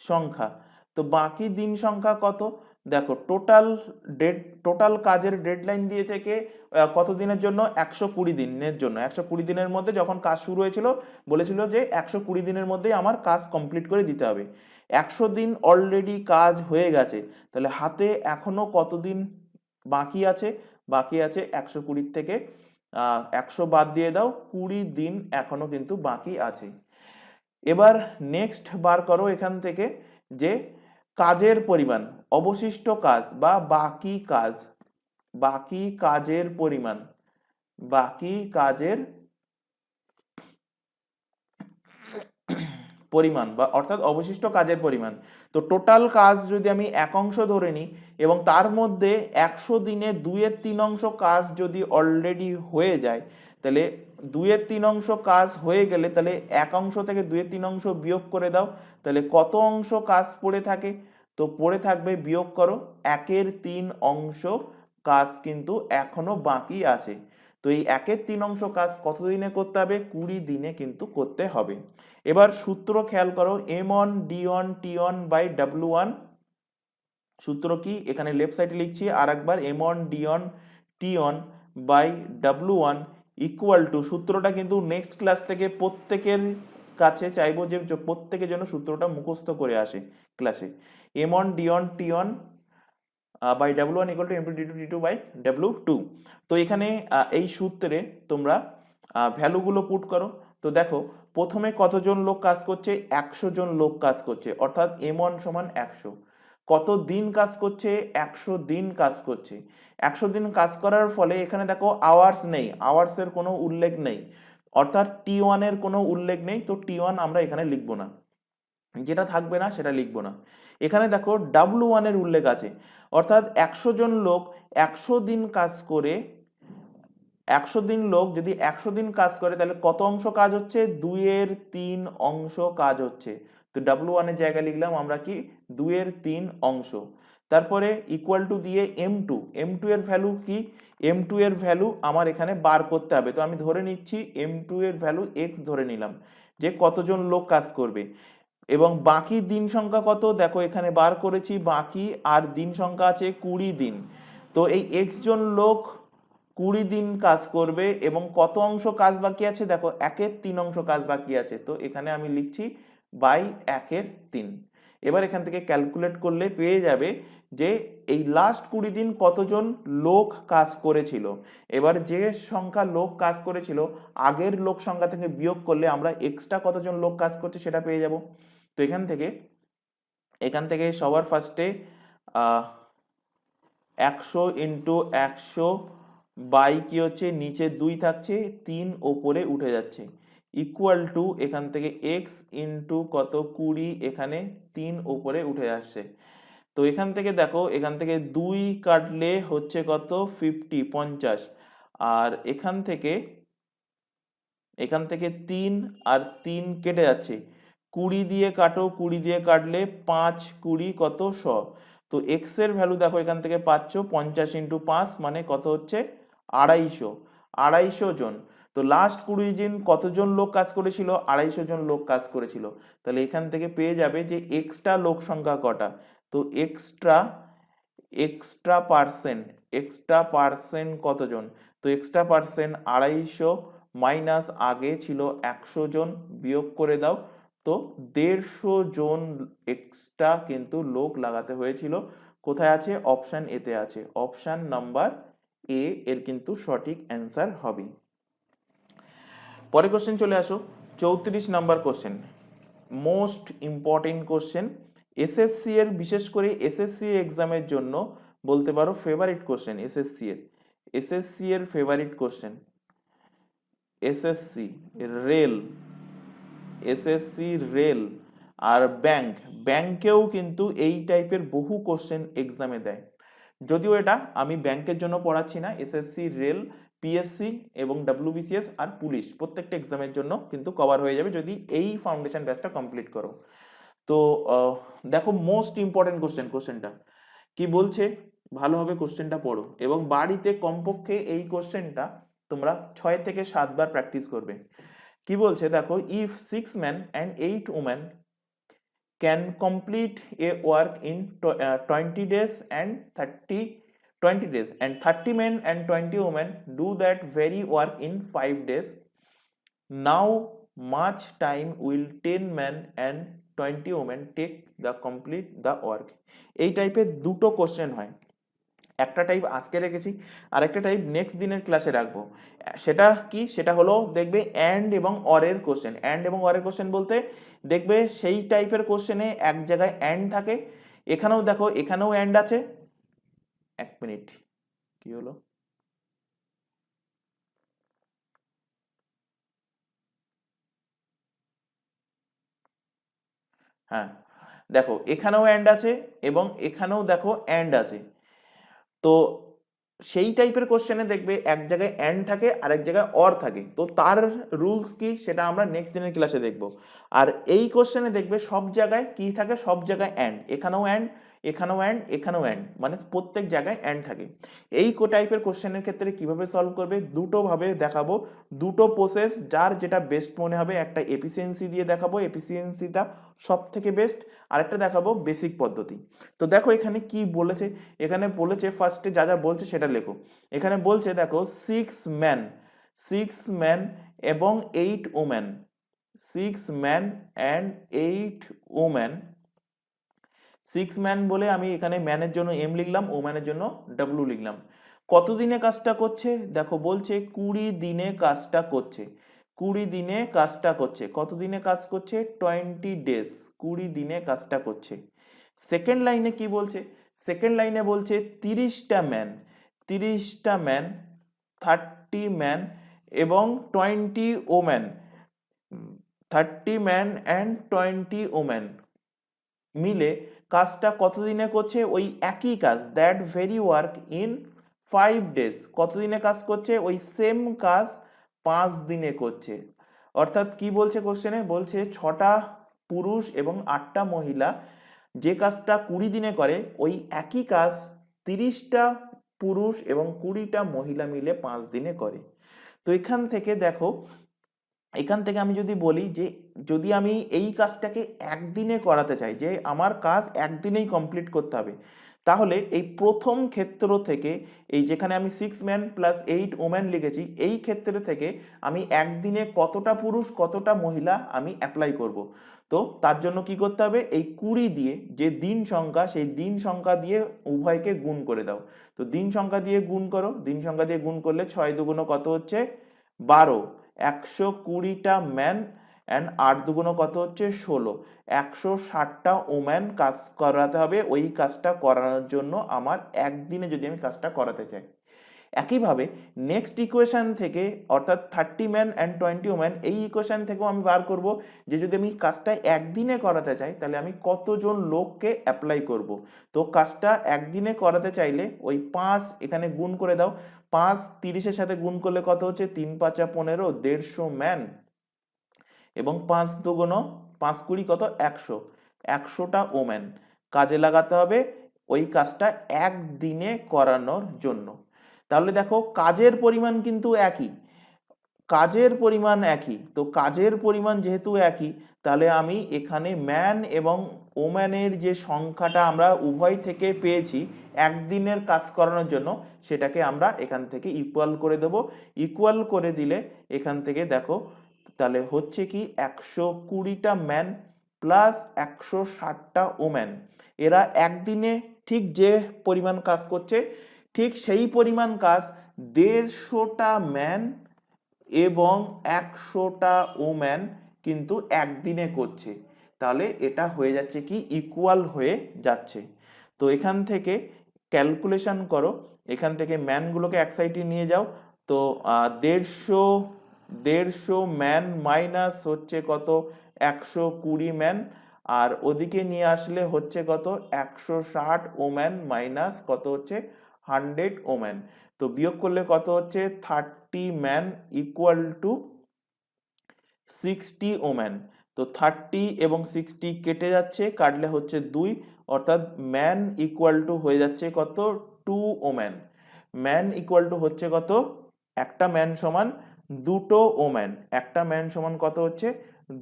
সংখ্যা, তো বাকি দিন সংখ্যা কত? দেখো টোটাল কাজের ডেডলাইন দিয়েছে কে কত দিনের জন্য? 120 দিনের জন্য। 120 দিনের মধ্যে যখন কাজ শুরু হয়েছিল বলেছিল যে 120 দিনের মধ্যেই আমার কাজ কমপ্লিট করে দিতে হবে। 100 দিন অলরেডি কাজ হয়ে গেছে, তাহলে হাতে এখনো কতদিন বাকি আছে? বাকি আছে 120 থেকে 100 বাদ দিয়ে দাও, 20 দিন এখনো কিন্তু বাকি আছে। এবার নেক্সট বার করো এখান থেকে যে কাজের পরিমাণ, অবশিষ্ট কাজ বা বাকি কাজ, বাকি কাজের পরিমাণ, বাকি কাজের পরিমাণ বা অর্থাৎ অবশিষ্ট কাজের পরিমাণ। তো টোটাল কাজ যদি আমি 1 অংশ ধরে নিই এবং তার মধ্যে 100 দিনে 2/3 অংশ কাজ যদি অলরেডি হয়ে যায়, তাহলে 2/3 অংশ কাজ হয়ে গেলে তাহলে 1 অংশ থেকে 2/3 অংশ বিয়োগ করে দাও, তাহলে কত অংশ কাজ পড়ে থাকে? তো পড়ে থাকবে, বিয়োগ করো, 1/3 অংশ কাজ কিন্তু এখনো বাকি আছে। তো এই 1/3 অংশ কাজ কত দিনে করতে হবে? 20 দিনে কিন্তু করতে হবে। এবার সূত্র খেয়াল করো, M1D1T1/W1, সূত্র কি এখানে লেফট সাইডে লিখছি আর একবার, M1D1T1/W1 ইকুয়াল টু, সূত্রটা কিন্তু নেক্সট ক্লাস থেকে প্রত্যেকের কাছে চাইবো যে প্রত্যেকের জন্য সূত্রটা মুখস্থ করে আসে ক্লাসে। M1D1T1/W1 equal to M2D2T2/W2। তো এখানে এই সূত্রে তোমরা ভ্যালুগুলো পুট করো। তো দেখো প্রথমে কতজন লোক কাজ করছে? 100 জন লোক কাজ করছে, অর্থাৎ M1 সমান 100। কত দিন কাজ করছে? 100 দিন কাজ করছে। 100 দিন কাজ করার ফলে এখানে দেখো আওয়ার্স নেই, আওয়ার্সের কোনো উল্লেখ নেই, অর্থাৎ T1 এর কোনো উল্লেখ নেই, তো T1 আমরা এখানে লিখবো না, যেটা থাকবে না সেটা লিখবো না। এখানে দেখো W1 এর উল্লেখ আছে, অর্থাৎ 100 জন লোক 100 দিন কাজ করে, 100 দিন লোক যদি 100 দিন কাজ করে তাহলে কত অংশ কাজ হচ্ছে? 2/3 অংশ কাজ হচ্ছে। তো W1 এর জায়গায় লিখলাম আমরা কি? 2/3 অংশ। তারপরে ইকুয়াল টু দিয়ে M2 এর ভ্যালু কি? M2 এর ভ্যালু আমার এখানে বার করতে হবে, তো আমি ধরে নিচ্ছি M2 এর ভ্যালু x ধরে নিলাম, যে কতজন লোক কাজ করবে। এবং বাকি দিন সংখ্যা কত? দেখো এখানে বার করেছি বাকি, আর দিন সংখ্যা আছে 20 দিন। তো এই x জন লোক 20 দিন কাজ করবে এবং কত অংশ কাজ বাকি আছে? দেখো 1/3 অংশ কাজ বাকি আছে, তো এখানে আমি লিখছি বাই 1/3। এবার এখান থেকে ক্যালকুলেট করলে পেয়ে যাবে যে এই লাস্ট 20 দিন কতজন লোক কাজ করেছিল। এবার যে সংখ্যা লোক কাজ করেছিল আগের লোক সংখ্যা থেকে বিয়োগ করলে আমরা এক্সট্রা কতজন লোক কাজ করছে সেটা পেয়ে যাব। তো এখান থেকে সবার ফার্স্টে 100 ইন্টু 100 বাই কি হচ্ছে, নিচে 2 থাকছে, 3 ওপরে উঠে যাচ্ছে, ইকুয়াল টু এখান থেকে x ইন্টু কত 20, এখানে 3 ওপরে উঠে আসছে। তো এখান থেকে দেখো এখান থেকে 2 কাটলে হচ্ছে কত 50 আর এখান থেকে 3 আর 3 কেটে যাচ্ছে, 20 দিয়ে কাটো, 20 দিয়ে কাটলে 5 20 কত 100। তো x এর ভ্যালু দেখো এখান থেকে পাচ্ছ 50 ইন্টু 5 মানে কত হচ্ছে 250 জন। তো লাস্ট 20 দিন কতজন লোক কাজ করেছিল? 250 জন লোক কাজ করেছিল। তাহলে এখান থেকে পেয়ে যাবে যে এক্সট্রা লোক সংখ্যা কটা। তো এক্সট্রা পার্সেন্ট কতজন? তো এক্সট্রা পার্সেন্ট 250 মাইনাস আগে ছিল 100 জন, বিয়োগ করে দাও, তো 150 জন এক্সট্রা কিন্তু লোক লাগাতে হয়েছিল। কোথায় আছে? অপশন এতে আছে, অপশন নাম্বার এ এর কিন্তু সঠিক অ্যান্সার হবে। পরে কোশ্চেন চলে আসো, 34 number question, most important question, SSC এর, বিশেষ করে এসএসসি এক্সামের জন্য বলতে পারো ফেভারিট কোশ্চেন। এসএসসি এর ফেভারিট কোশ্চেন, এসএসসি রেল আর ব্যাংকেও কিন্তু এই টাইপের বহু কোশ্চেন এক্সামে দেয়। যদিও এটা আমি ব্যাংকের জন্য পড়াচ্ছি না, এসএসসি, রেল, পিএসসি এবং ডাব্লিউবিসিএস আর পুলিশ প্রত্যেকটা এক্সামের জন্য কিন্তু কভার হয়ে যাবে যদি এই ফাউন্ডেশন ব্যাচটা কমপ্লিট করো। তো দেখো মোস্ট ইম্পর্টেন্ট কোশ্চেনটা কি বলছে, ভালোভাবে কোশ্চেনটা পড়ো এবং বাড়িতে কমপক্ষে এই কোশ্চেনটা তোমরা 6 থেকে 7 বার প্র্যাকটিস করবে। কি বলছে দেখো, if 6 men and 8 women can complete a work in 20 days and 20 days and 30 men and 20 women do that very work in 5 days, now much time will 10 men and 20 women take the complete the work? এই টাইপের দুটো question হয়, একটা type আজকে রেখেছি আর একটা type next দিনের ক্লাসে রাখবো। সেটা কি, সেটা হলো দেখবে অ্যান্ড এবং অরের কোশ্চেন। অ্যান্ড এবং অরের কোশ্চেন বলতে দেখবে সেই টাইপের কোশ্চেনে এক জায়গায় অ্যান্ড থাকে, এখানেও দেখো এখানেও অ্যান্ড আছে। এক মিনিট, কি হলো, হ্যাঁ দেখো এখানেও অ্যান্ড আছে এবং এখানেও দেখো অ্যান্ড আছে। তো সেই টাইপের কোশ্চেনে দেখবে এক জায়গায় অ্যান্ড থাকে আর এক জায়গায় অর থাকে, তো তার রুলস কি সেটা আমরা নেক্সট দিনের ক্লাসে দেখব। আর এই কোশ্চেনে দেখবে সব জায়গায় কি থাকে, সব জায়গায় অ্যান্ড, এখানেও অ্যান্ড, এখানেও অ্যান্ড, এখানেও অ্যান্ড, মানে প্রত্যেক জায়গায় অ্যান্ড থাকে। এই টাইপের কোশ্চেনের ক্ষেত্রে কিভাবে সলভ করবে দুটো ভাবে দেখাবো, দুটো প্রসেস, যার যেটা বেস্ট মনে হবে। একটা এফিসিয়েন্সি দিয়ে দেখাবো, এফিসিয়েন্সিটা সব থেকে বেস্ট, আরেকটা দেখাবো বেসিক পদ্ধতি। তো দেখো এখানে কি বলেছে, এখানে বলেছে ফার্স্টে যা যা বলছে সেটা লেখো। এখানে বলছে দেখো 6 men এবং 8 women, 6 men and 8 women। 6 man বলে আমি এখানে ম্যানের জন্য এম লিখলাম, ওম্যানের জন্য ডাব্লু লিখলাম। কতদিনে কাজটা করছে দেখো, বলছে 20 দিনে কাজটা করছে, 20 দিনে কাজটা করছে। কত দিনে কাজ করছে, 20 days, 20 দিনে কাজটা করছে। সেকেন্ড লাইনে কি বলছে, সেকেন্ড লাইনে বলছে 30টা ম্যান, 30টা ম্যান, 30 ম্যান এবং 20 ওম্যান, 30 ম্যান অ্যান্ড 20 ওম্যান মিলে কাজটা কতদিনে করছে, ওই একই কাজ, that very work in 5 days। কতদিনে কাজ করছে, ওই সেম কাজ 5 দিনে করছে। অর্থাৎ কি বলছে কোশ্চেনে, বলছে 6টা পুরুষ এবং 8টা মহিলা যে কাজটা 20 দিনে করে, ওই একই কাজ 30টা পুরুষ এবং 20টা মহিলা মিলে 5 দিনে করে। তো এখান থেকে দেখো, এখান থেকে আমি যদি বলি যে যদি আমি এই কাজটাকে একদিনে করাতে চাই, যে আমার কাজ একদিনেই কমপ্লিট করতে হবে, তাহলে এই প্রথম ক্ষেত্র থেকে, এই যেখানে আমি 6 men + 8 women লিখেছি, এই ক্ষেত্র থেকে আমি একদিনে কতটা পুরুষ কতটা মহিলা আমি অ্যাপ্লাই করব। তো তার জন্য কি করতে হবে, এই 20 দিয়ে যে দিন সংখ্যা, সেই দিন সংখ্যা দিয়ে উভয়কে গুণ করে দাও। তো দিন সংখ্যা দিয়ে গুণ করো, দিন সংখ্যা দিয়ে গুণ করলে 6 দুগুণ কত হচ্ছে, 12, 120টা ম্যান অ্যান্ড 8 দুগুণ কত হচ্ছে, 16, 160টা ওম্যান কাজ করাতে হবে ওই কাজটা করানোর জন্য আমার একদিনে, যদি আমি কাজটা করাতে চাই। একইভাবে নেক্সট ইকুয়েশন থেকে, অর্থাৎ 30 ম্যান অ্যান্ড 20 ওম্যান, এই ইকুয়েশন থেকেও আমি বার করব যে যদি আমি কাজটা একদিনে করাতে চাই তাহলে আমি কতজন লোককে অ্যাপ্লাই করব। তো কাজটা একদিনে করাতে চাইলে ওই 5 এখানে গুণ করে দাও, 5 30-এর সাথে গুণ করলে কত হচ্ছে, 3 5 15, 150 ম্যান এবং 5 দুগুণ 5 20 কত, 100, 100টা ওম্যান কাজে লাগাতে হবে ওই কাজটা একদিনে করানোর জন্য। তাহলে দেখো কাজের পরিমাণ কিন্তু একই, কাজের পরিমাণ একই। তো কাজের পরিমাণ যেহেতু একই, তাহলে আমি এখানে ম্যান এবং ওম্যানের যে সংখ্যাটা আমরা উভয় থেকে পেয়েছি একদিনের কাজ করানোর জন্য, সেটাকে আমরা এখান থেকে ইকুয়াল করে দেব। ইকুয়াল করে দিলে এখান থেকে দেখো তাহলে হচ্ছে কি, 120টা ম্যান প্লাস 160টা ওম্যান, এরা একদিনে ঠিক যে পরিমাণ কাজ করছে, ঠিক সেই পরিমাণ কাজ 150টা ম্যান এবং 100টা ওম্যান কিন্তু একদিনে করছে। তাহলে এটা হয়ে যাচ্ছে কি, ইকুয়াল হয়ে যাচ্ছে। তো এখান থেকে ক্যালকুলেশন করো, এখান থেকে ম্যানগুলোকে এক সাইডে নিয়ে যাও। তো 150 ম্যান মাইনাস হচ্ছে কত, 120 ম্যান, আর ওদিকে নিয়ে আসলে হচ্ছে কত 160 ওম্যান মাইনাস কত হচ্ছে 100 ওম্যান। তো বিয়োগ করলে কত হচ্ছে 30 ম্যান ইকুয়াল টু 60 ওম্যান। তো 30 এবং 60 কেটে যাচ্ছে, কাটলে হচ্ছে 2, অর্থাৎ ম্যান ইকুয়াল টু হয়ে যাচ্ছে কত 2 ওম্যান। ম্যান ইকুয়াল টু হচ্ছে কত, একটা ম্যান সমান দুটো ওম্যান, একটা ম্যান সমান কত হচ্ছে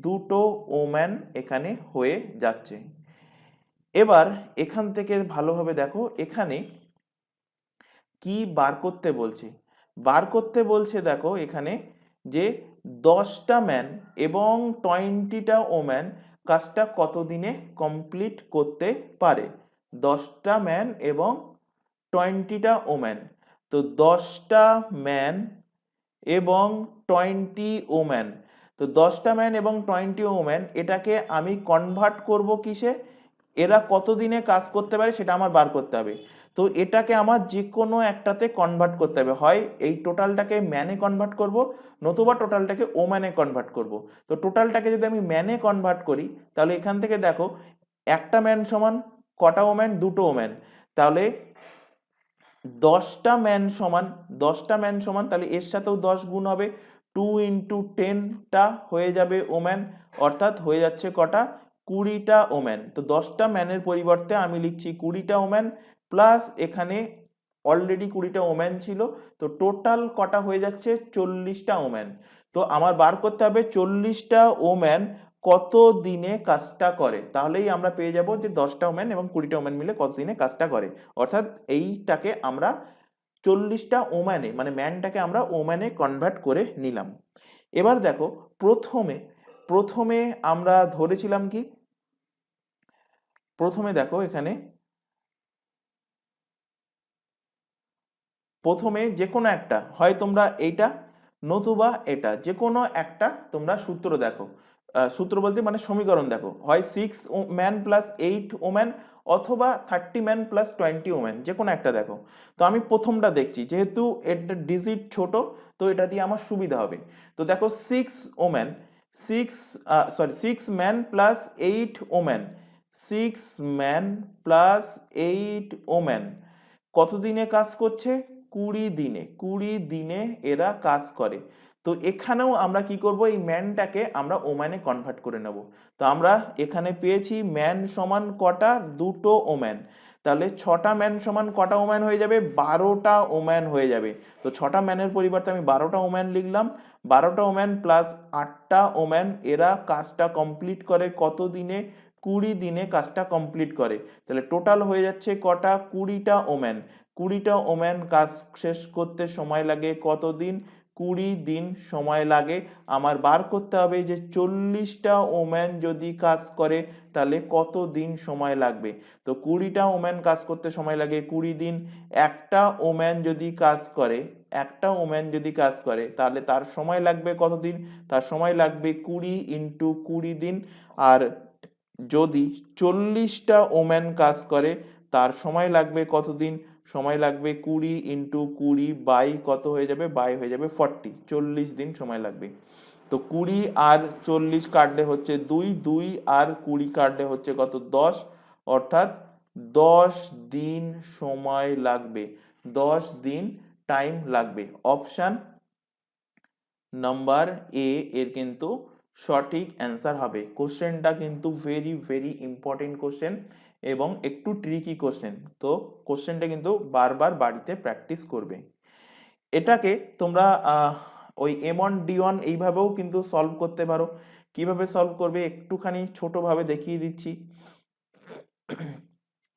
দুটো ওম্যান এখানে হয়ে যাচ্ছে। এবার এখান থেকে ভালোভাবে দেখো এখানে কি বার করতে বলছে। বার করতে বলছে দেখো এখানে যে 10টা ম্যান এবং 20টা ওম্যান কাজটা কত দিনে কমপ্লিট করতে পারে। 10টা ম্যান এবং 20টা ওম্যান। তো 10টা ম্যান এবং 20 ওম্যান, তো 10টা ম্যান এবং 20 ওম্যান এটাকে আমি কনভার্ট করব কিসে, এরা কতদিনে কাজ করতে পারে সেটা আমার বার করতে হবে। তো এটাকে আমার যে কোনো একটাতে কনভার্ট করতে হবে, হয় এই টোটালটাকে ম্যানে কনভার্ট করব, নতুবা টোটালটাকে ওম্যানে কনভার্ট করব। তো টোটালটাকে যদি আমি ম্যানে কনভার্ট করি তাহলে এখান থেকে দেখো একটা ম্যান সমান কটা ওম্যান, দুটো ওম্যান। তাহলে 10টা ম্যান সমান 10টা ম্যান সমান তাহলে এর সাথেও 10 গুণ হবে, 2 ইন্টু 10টা হয়ে যাবে ওম্যান, অর্থাৎ হয়ে যাচ্ছে কটা 20টা ওম্যান। তো 10টা ম্যানের পরিবর্তে আমি লিখছি 20টা ওম্যান, প্লাস এখানে অলরেডি 20টা ওম্যান ছিল, তো টোটাল কটা হয়ে যাচ্ছে 40টা ওম্যান। তো আমার বার করতে হবে 40টা ওম্যান কত দিনে কাজটা করে, তাহলেই আমরা পেয়ে যাব যে 10টা ওম্যান এবং 20টা ওম্যান মিলে কত দিনে কাজটা করে। অর্থাৎ এইটাকে আমরা 40টা ওম্যানে মানে ম্যানটাকে আমরা ওম্যানে কনভার্ট করে নিলাম। এবার দেখো প্রথমে প্রথমে আমরা ধরেছিলাম কি, প্রথমে দেখো এখানে প্রথমে যে কোনো একটা, হয় তোমরা এইটা নতুবা এটা, যে কোনো একটা তোমরা সূত্র দেখো, সূত্র বলতে মানে সমীকরণ দেখো, হয় 6 ম্যান প্লাস 8 ওম্যান অথবা 30 ম্যান প্লাস 20 ওম্যান, যে কোনো একটা দেখো। তো আমি প্রথমটা দেখছি, যেহেতু এটা ডিজিট ছোট তো এটা দিয়ে আমার সুবিধা হবে। তো দেখো 6 man plus 8 woman, 6 man plus 8 woman কত দিনে কাজ করছে, 20 দিনে। 20 দিনে এরা কাজ করে। তো এখানেও আমরা কি করব, এই ম্যানটাকে আমরা ওম্যানে কনভার্ট করে নেব। তো আমরা এখানে পেয়েছি ম্যান সমান কটা, দুটো ওম্যান। তাহলে 6টা ম্যান সমান কটা ওম্যান হয়ে যাবে, 12টা ওম্যান হয়ে যাবে। তো 6টা ম্যানের পরিবর্তে আমি 12টা ওম্যান লিখলাম। 12টা ওম্যান প্লাস 8টা ওম্যান এরা কাজটা কমপ্লিট করে কত দিনে, 20 দিনে কাজটা কমপ্লিট করে। তাহলে টোটাল হয়ে যাচ্ছে কটা, 20টা ওম্যান। 20টা ওম্যান কাজ শেষ করতে সময় লাগে কত দিন, 20 দিন সময় লাগে। আমার বার করতে হবে যে 40টা ওম্যান যদি কাজ করে তাহলে কত দিন সময় লাগবে। তো 20টা ওম্যান কাজ করতে সময় লাগে 20 দিন। একটা ওম্যান যদি কাজ করে, একটা ওম্যান যদি কাজ করে তাহলে তার সময় লাগবে কত দিন, তার সময় লাগবে 20 ইন্টু 20 দিন। আর যদি 40টা ওম্যান কাজ করে তার সময় লাগবে কতদিন, সময় লাগবে 20 ইন্টু 20 বাই কত হয়ে যাবে, বাই হয়ে যাবে 40, 40 দিন সময় লাগবে। তো 20 আর 40 কাটলে হচ্ছে 2, 2 আর 20 কাটলে হচ্ছে কত 10, অর্থাৎ 10 দিন সময় লাগবে, 10 দিন টাইম লাগবে। অপশান নাম্বার এ এর কিন্তু সঠিক অ্যান্সার হবে। কোশ্চেনটা কিন্তু ভেরি ভেরি ইম্পর্টেন্ট কোশ্চেন এবং একটু ট্রিকি কোশ্চেন। তো কোশ্চেনটা কিন্তু বারবার বাড়িতে প্র্যাকটিস করবে। এটাকে তোমরা ওই M1D1 এইভাবেও কিন্তু সলভ করতে পারো। কিভাবে সলভ করবে একটুখানি ছোটভাবে দেখিয়ে দিচ্ছি।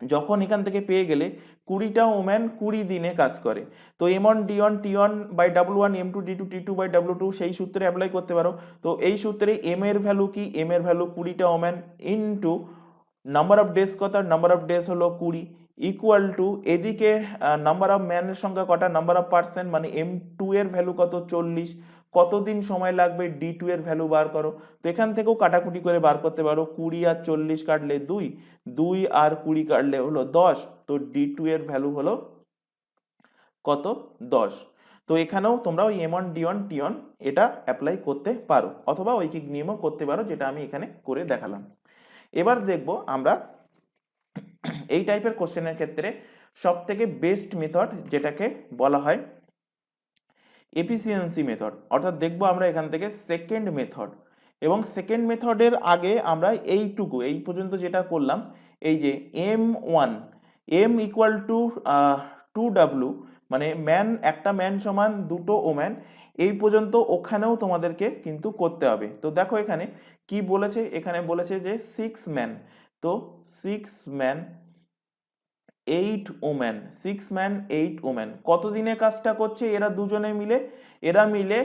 যখন এখান থেকে পেয়ে গেলে 20টা ওম্যান 20 দিনে কাজ করে, তো M1D1 T1/W1 M2D2 T2/W2 সেই সূত্রে অ্যাপ্লাই করতে পারো। তো এই সূত্রে এম এর ভ্যালু কি, এম এর ভ্যালু 20টা woman into number of days কত, নাম্বার অফ ডেজ হলো 20, ইকুয়াল টু এদিকে নাম্বার অফ ম্যানের সংখ্যা কটা, নাম্বার অফ পার্সন মানে M2 এর ভ্যালু কত 40, কতদিন সময় লাগবে D2 এর ভ্যালু বার করো। তো এখান থেকেও কাটাকুটি করে বার করতে পারো, 20 আর 40 কাটলে 2, 2 আর 20 কাটলে হলো 10, তো D2 এর ভ্যালু হলো কত 10। তো এখানেও তোমরা ওই M1D1 T1 এটা অ্যাপ্লাই করতে পারো, অথবা ঐকিক নিয়মও করতে পারো, যেটা আমি এখানে করে দেখালাম। এবার দেখব আমরা এই টাইপের কোশ্চেনের ক্ষেত্রে সব থেকে বেস্ট মেথড যেটাকে বলা হয় এফিসিয়েন্সি মেথড, অর্থাৎ দেখব আমরা এখান থেকে সেকেন্ড মেথড। এবং সেকেন্ড মেথডের আগে আমরা এই পর্যন্ত যেটা করলাম, এই যে M1 M equal to 2W, মানে একটা ম্যান সমান দুটো ওম্যান, এই পর্যন্ত ওখানেও তোমাদেরকে কিন্তু করতে হবে। তো দেখো এখানে কি বলেছে, এখানে বলেছে যে 6 ম্যান, তো 6 ম্যান 8 ওম্যান, 6 ম্যান 8 ওম্যান কত দিনে কাজটা করছে? এরা দুজনে মিলে, এরা মিলে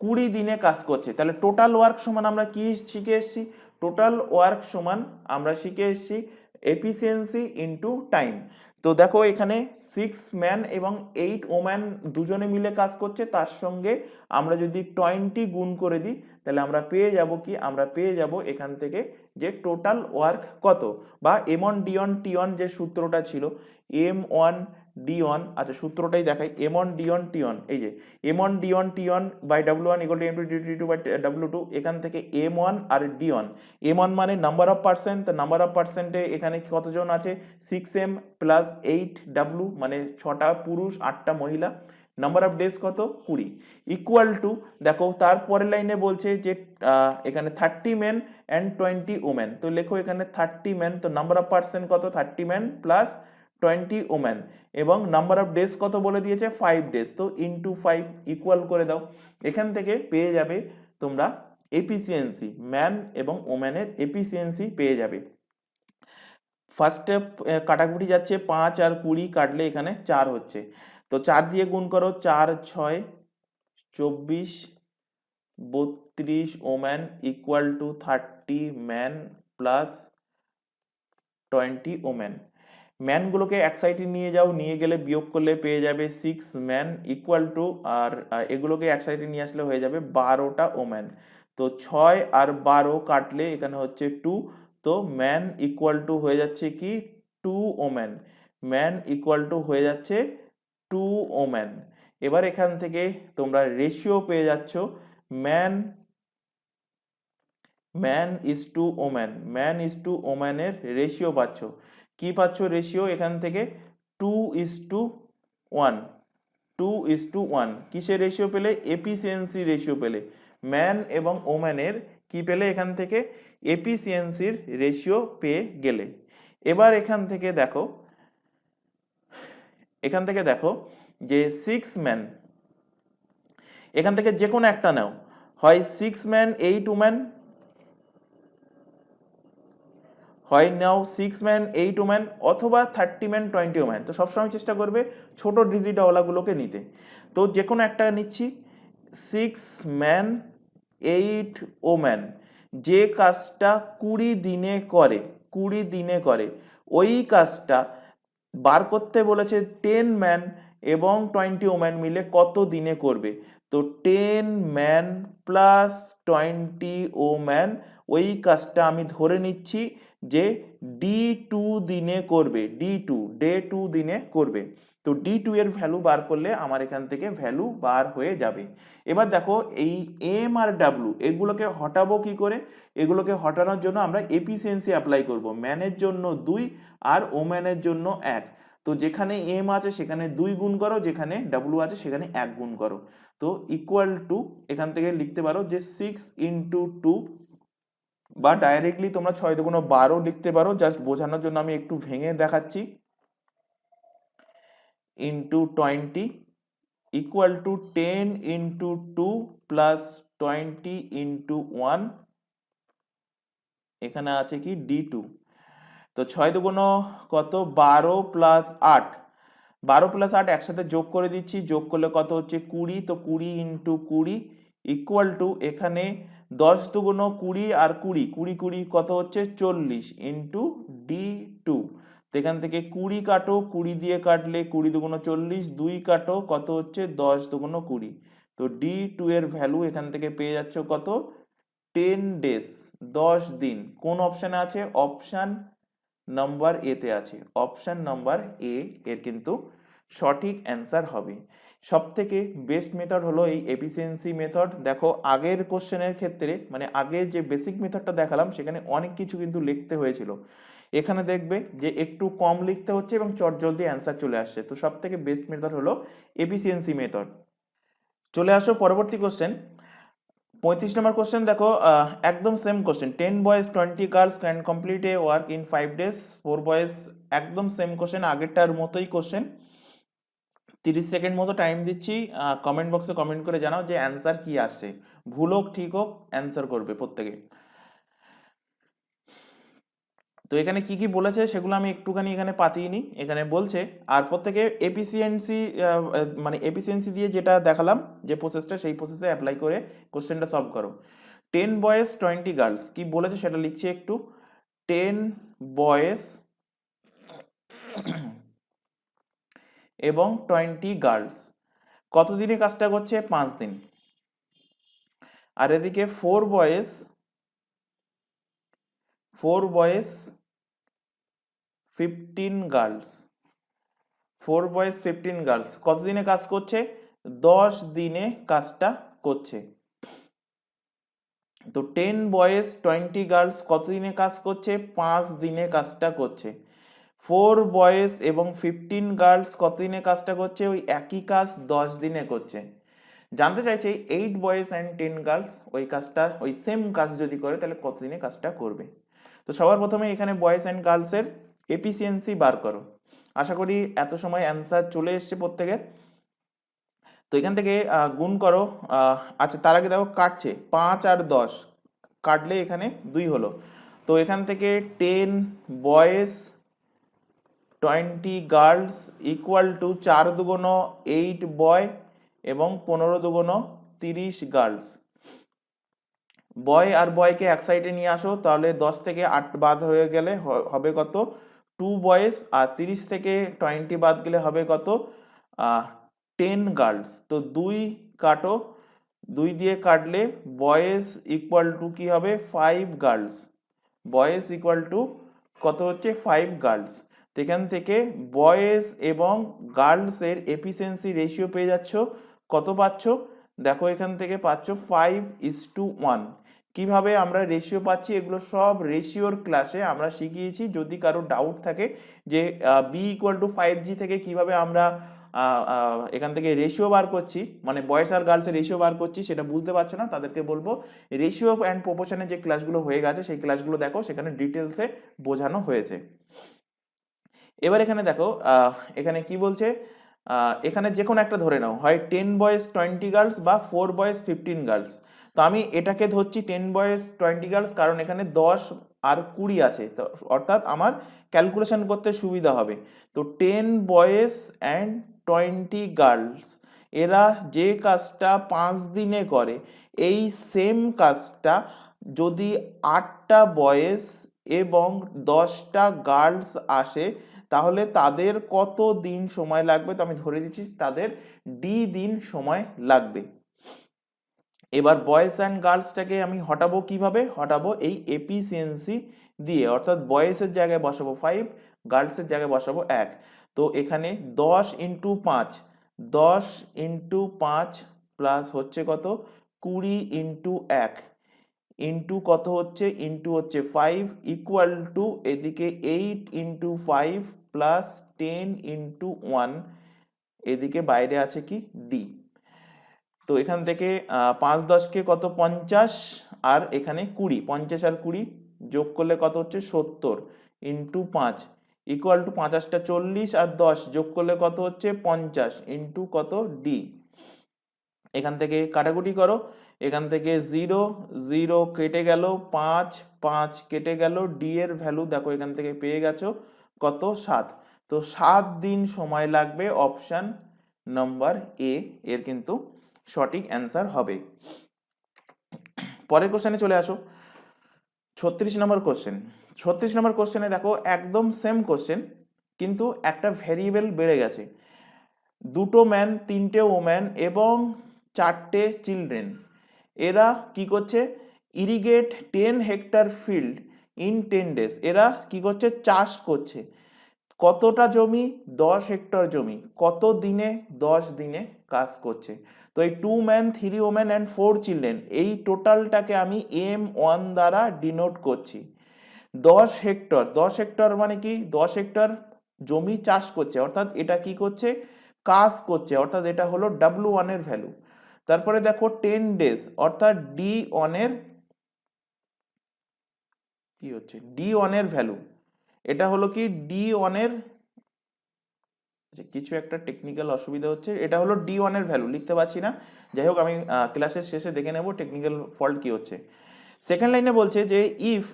20 দিনে কাজ করছে। তাহলে টোটাল ওয়ার্ক সমান আমরা কি শিখে এসেছি? টোটাল ওয়ার্ক সমান আমরা শিখে এসেছি এফিসিয়েন্সি ইনটু টাইম। তো দেখো এখানে 6 ম্যান এবং 8 ওম্যান দুজনে মিলে কাজ করছে, তার সঙ্গে আমরা যদি 20 গুণ করে দিই তাহলে আমরা পেয়ে যাব কি? আমরা পেয়ে যাব এখান থেকে যে টোটাল ওয়ার্ক কত, বা M1 D1 T1 যে সূত্রটা ছিল M1 D1, আচ্ছা সূত্রটাই দেখাই, M1 D1 T1, এই যে M1 D1 T1 by W1 equal to M2 D2 by W2, এখান থেকে M1 আর D1, M1 মানে নাম্বার অফ পার্সেন্ট, তো নাম্বার অফ পার্সেন্টে এখানে কতজন আছে? 6M প্লাস 8W, মানে 6টা পুরুষ 8টা মহিলা, নাম্বার অফ ডেজ কত? 20, ইকুয়াল টু দেখো তারপরের লাইনে বলছে যে এখানে 30 মেন অ্যান্ড 20 ওমেন, তো লেখো এখানে 30 মেন, তো নাম্বার অফ পার্সেন্ট কত? 30 মেন প্লাস 20 ওমেন, এবং নাম্বার অফ ডেজ কত বলে দিয়েছে? 5 ডেজ, তো ইন্টু 5 ইকুয়াল করে দাও। এখান থেকে পেয়ে যাবে তোমরা এফিসিয়েন্সি, ম্যান এবং ওমেনের এফিসিয়েন্সি পেয়ে যাবে। ফার্স্টে কাটাকুটি যাচ্ছে, 5 আর 20 কাটলে এখানে 4 হচ্ছে, তো 4 দিয়ে গুণ করো, 4 6 24 32 woman equal to 30 man plus 20 woman. ম্যানগুলোকে এক সাইডে নিয়ে যাও, নিয়ে গেলে বিয়োগ করলে পেয়ে যাবে 6 ম্যান ইকুয়াল টু, আর এগুলোকে এক সাইডে নিয়ে আসলে হয়ে যাবে 12টা ওম্যান, তো 6 আর 12 কাটলে এখানে হচ্ছে 2, তো ম্যান ইকুয়াল টু হয়ে যাচ্ছে কি? 2 ওম্যান, ম্যান ইকুয়াল টু হয়ে যাচ্ছে 2 ওম্যান। এবার এখান থেকে তোমরা রেশিও পেয়ে যাচ্ছ, man man is to woman, man is to ওম্যানের রেশিও পাচ্ছ। কি পাচ্ছ রেশিও? এখান থেকে 2:1, 2:1 কিসের রেশিও পেলে? এফিসিয়েন্সি রেশিও পেলে। ম্যান এবং ওম্যানের কি পেলে? এখান থেকে এফিসিয়েন্সির রেশিও পেয়ে গেলে। এবার এখান থেকে দেখো যে 6 ম্যান, এখান থেকে যে কোনো একটা নাও, হয় 6 ম্যান 8 ওম্যান, হয় নাও 6 ম্যান 8 ওম্যান, অথবা 30 ম্যান 20 ওম্যান। তো সবসময় চেষ্টা করবে ছোট ডিজিটওয়ালাগুলোকে নিতে, তো যে কোনো একটা নিচ্ছি। 6 ম্যান 8 ওম্যান যে কাজটা 20 দিনে করে, 20 দিনে করে, ওই কাজটা বার করতে বলেছে 10 ম্যান এবং 20 ওম্যান মিলে কত দিনে করবে। তো 10 ম্যান প্লাস 20 ওম্যান, ওই কাজটা আমি ধরে নিচ্ছি যে D2 দিনে করবে, ডে 2 দিনে করবে। তো D2 এর ভ্যালু বার করলে আমার এখান থেকে ভ্যালু বার হয়ে যাবে। এবার দেখো এই M আর W এগুলোকে হটাবো কি করে? এগুলোকে হটানোর জন্য আমরা এফিসিয়েন্সি অ্যাপ্লাই করব। ম্যানের জন্য 2 আর ওম্যানের জন্য 1, তো যেখানে M আছে সেখানে 2 গুণ করো, যেখানে W আছে সেখানে 1 গুণ করো, তো ইকুয়াল টু এখান থেকে লিখতে পারো যে 6 ইন্টু 2, বা ডাইরেক্টলি তোমরা 6 2 12 লিখতে পারো, জাস্ট বোঝানোর জন্য আমি একটু ভেঙে দেখাচ্ছি, into 20 equal two 10 into 2 plus 20 into 1, এখানে আছে কি D2। তো 6 2 কত? 12 প্লাস 8, 12 প্লাস 8 একসাথে যোগ করে দিচ্ছি, যোগ করলে কত হচ্ছে? 20, তো 20 ইন্টু 20 ইকুয়াল টু এখানে 10 2 20 আর 20 20 20 কত হচ্ছে? 40 ইন্টু D2। তো এখান থেকে 20 কাটো, 20 দিয়ে কাটলে 20 2 40, 2 কাটো, কত হচ্ছে? 10 2 20, তো D2 এর ভ্যালু এখান থেকে পেয়ে যাচ্ছ কত? 10 ডেজ, 10 দিন। কোন অপশানে আছে? অপশান নাম্বার এ তে আছে, অপশান নাম্বার এ এর কিন্তু সঠিক অ্যান্সার হবে। সব থেকে বেস্ট মেথড হলো এই এফিসিয়েন্সি মেথড। দেখো আগের কোশ্চেনের ক্ষেত্রে মানে আগের যে বেসিক মেথডটা দেখালাম সেখানে অনেক কিছু কিন্তু লিখতে হয়েছিল, এখানে দেখবে যে একটু কম লিখতে হচ্ছে এবং চটজলদি অ্যান্সার চলে আসছে। তো সব থেকে বেস্ট মেথড হলো এফিসিয়েন্সি মেথড। চলে আসো পরবর্তী কোশ্চেন, 35 নম্বর কোশ্চেন দেখো, একদম same question, 10 boys 20 girls can complete a work in 5 days, 4 boys, একদম সেম কোশ্চেন, আগেরটার মতোই কোশ্চেন। 30 সেকেন্ড মতো টাইম দিচ্ছি, কমেন্ট বক্সে কমেন্ট করে জানাও যে অ্যান্সার কি আসছে, ভুল হোক ঠিক হোক অ্যান্সার করবে প্রত্যেকে। তো এখানে কি কি বলেছে সেগুলো আমি একটুখানি এখানে পাতিয়ে নিই, এখানে বলছে আর প্রত্যেকে এফিসিয়েন্সি মানে এফিসিয়েন্সি দিয়ে যেটা দেখালাম যে প্রসেসটা, সেই প্রসেসে অ্যাপ্লাই করে কোশ্চেনটা সলভ করো। 10 বয়েজ 20 গার্লস কি বলেছে সেটা লিখছি একটু। 10 বয়েজ এবং 20 গার্লস কতদিনে কাজটা করছে? 5 দিন। আর এদিকে 4 বয়েজ 15 গার্লস, 4 বয়েজ 15 গার্লস কতদিনে কাজ করছে? 10 দিনে কাজটা করছে। তো 10 বয়েজ 20 গার্লস কতদিনে কাজ করছে? 5 দিনে কাজটা করছে। 4 বয়েজ এবং 15 গার্লস কতদিনে কাজটা করছে? ওই একই কাজ 10 দিনে করছে। জানতে চাইছে 8 বয়েজ অ্যান্ড 10 গার্লস ওই কাজটা, ওই সেম কাজ যদি করে তাহলে কতদিনে কাজটা করবে। তো সবার প্রথমে এখানে বয়েজ অ্যান্ড গার্লসের এফিসিয়েন্সি বার করো। আশা করি এত সময় অ্যান্সার চলে এসছে প্রত্যেকের। তো এখান থেকে গুণ করো। আচ্ছা তার আগে দেখো কাটছে 5 আর 10 কাটলে এখানে 2 হলো। তো এখান থেকে 10 বয়েজ 20 গার্লস ইকুয়াল টু 4 দুগুণ 8 বয় এবং 15 দুগুণ 30 গার্লস। বয় আর বয়কে এক সাইডে নিয়ে আসো, তাহলে 10 থেকে 8 বাদ হয়ে গেলে হবে কত? 2 বয়েজ। আর 30 থেকে 20 বাদ গেলে হবে কত? 10 গার্লস। তো 2 কাটো, 2 দিয়ে কাটলে বয়েজ ইকুয়াল টু কি হবে? 5 গার্লস। বয়েজ ইকুয়াল টু কত হচ্ছে? 5 গার্লস। তো এখান থেকে বয়েজ এবং গার্লসের এফিসিয়েন্সি রেশিও পেয়ে যাচ্ছ। কত পাচ্ছ? দেখো এখান থেকে পাচ্ছ 5:1। কিভাবে আমরা রেশিও পাচ্ছি এগুলো সব রেশিওর ক্লাসে আমরা শিখিয়েছি। যদি কারো ডাউট থাকে যে বি ইকুয়াল টু 5G থেকে কিভাবে আমরা এখান থেকে রেশিও বার করছি, মানে বয়েজ আর গার্লসের রেশিও বার করছি, সেটা বুঝতে পারছো না, তাদেরকে বলবো রেশিও অ্যান্ড প্রপোর্শনের যে ক্লাসগুলো হয়ে গেছে সেই ক্লাসগুলো দেখো, সেখানে ডিটেলসে বোঝানো হয়েছে। এবার এখানে দেখো এখানে কি বলছে, এখানে যে কোনো একটা ধরে নাও, হয় 10 বয়েজ 20 গার্লস বা 4 বয়েজ 15 গার্লস। তো আমি এটাকে ধরছি 10 বয়েজ 20 গার্লস, কারণ এখানে 10 আর 20 আছে, তো অর্থাৎ আমার ক্যালকুলেশন করতে সুবিধা হবে। তো 10 বয়েজ অ্যান্ড 20 গার্লস এরা যে কাজটা 5 দিনে করে, এই সেম কাজটা যদি 8টা বয়েজ এবং 10টা গার্লস আসে তাহলে তাদের কত দিন সময় লাগবে? তো আমি ধরে দিচ্ছি তাদের দিন সময় লাগবে। এবার বয়েজ অ্যান্ড গার্লসটাকে আমি হটাবো কিভাবে? হটাবো এই এফিসিয়েন্সি দিয়ে, অর্থাৎ বয়েজের জায়গায় বসাবো 5, গার্লসের জায়গায় বসাবো 1। তো এখানে 10 ইন্টু 5, 10 ইন্টু 5 প্লাস হচ্ছে কত? 20 ইন্টু 1 ইন্টু কত হচ্ছে? ইন্টু হচ্ছে 5 ইকুয়াল টু এদিকে 8 ইন্টু 5 প্লাস 10 ইন্টু 1, এদিকে বাইরে আছে কি? ডি। তো এখান থেকে 5 10কে কত? 50, আর এখানে 20, 50 আর 20 যোগ করলে কত হচ্ছে? 70 ইন্টু 5 ইকুয়াল টু 50টা 40 আর 10 যোগ করলে কত হচ্ছে? 50 ইন্টু কত? ডি। এখান থেকে কাটাকুটি করো, এখান থেকে 0 0 কেটে গেল, 5 5 কেটে গেল, ডি এর ভ্যালু দেখো এখান থেকে পেয়ে গেছো কত? 7। তো 7 দিন সময় লাগবে, অপশন নাম্বার এ এর কিন্তু সঠিক অ্যান্সার হবে। পরের কোশ্চেনে চলে আসো, 36 নম্বর কোশ্চেন। 36 নম্বর কোশ্চেনে দেখো একদম সেম কোশ্চেন, কিন্তু একটা ভ্যারিয়েবল বেড়ে গেছে। 2টো ম্যান 3টে ওম্যান এবং 4টে চিলড্রেন এরা কি করছে? Irrigate 10 hectare field in 10 days। এরা কি করছে? চাষ করছে। কতটা জমি? 10 হেক্টর জমি। কত দিনে? 10 দিনে কাজ করছে। তো এই 2 men 3 women and 4 children এই টোটালটাকে আমি M1 দ্বারা ডিনোট করছি। 10 হেক্টর, 10 হেক্টর মানে কি? 10 হেক্টর জমি চাষ করছে, অর্থাৎ এটা কি করছে? কাজ করছে, অর্থাৎ এটা হলো W1 এর ভ্যালু। তারপরে দেখো 10 ডেজ, অর্থাৎ D1 এর কি হচ্ছে? D1 এর ভ্যালু। এটা হলো কি? D1 এর কিছু একটা টেকনিক্যাল অসুবিধা হচ্ছে, এটা হলো D1 এর ভ্যালু, লিখতে পারছি না। যাই হোক, আমি ক্লাসের শেষে দেখে নেব টেকনিক্যাল ফল্ট কি হচ্ছে। সেকেন্ড লাইনে বলছে যে if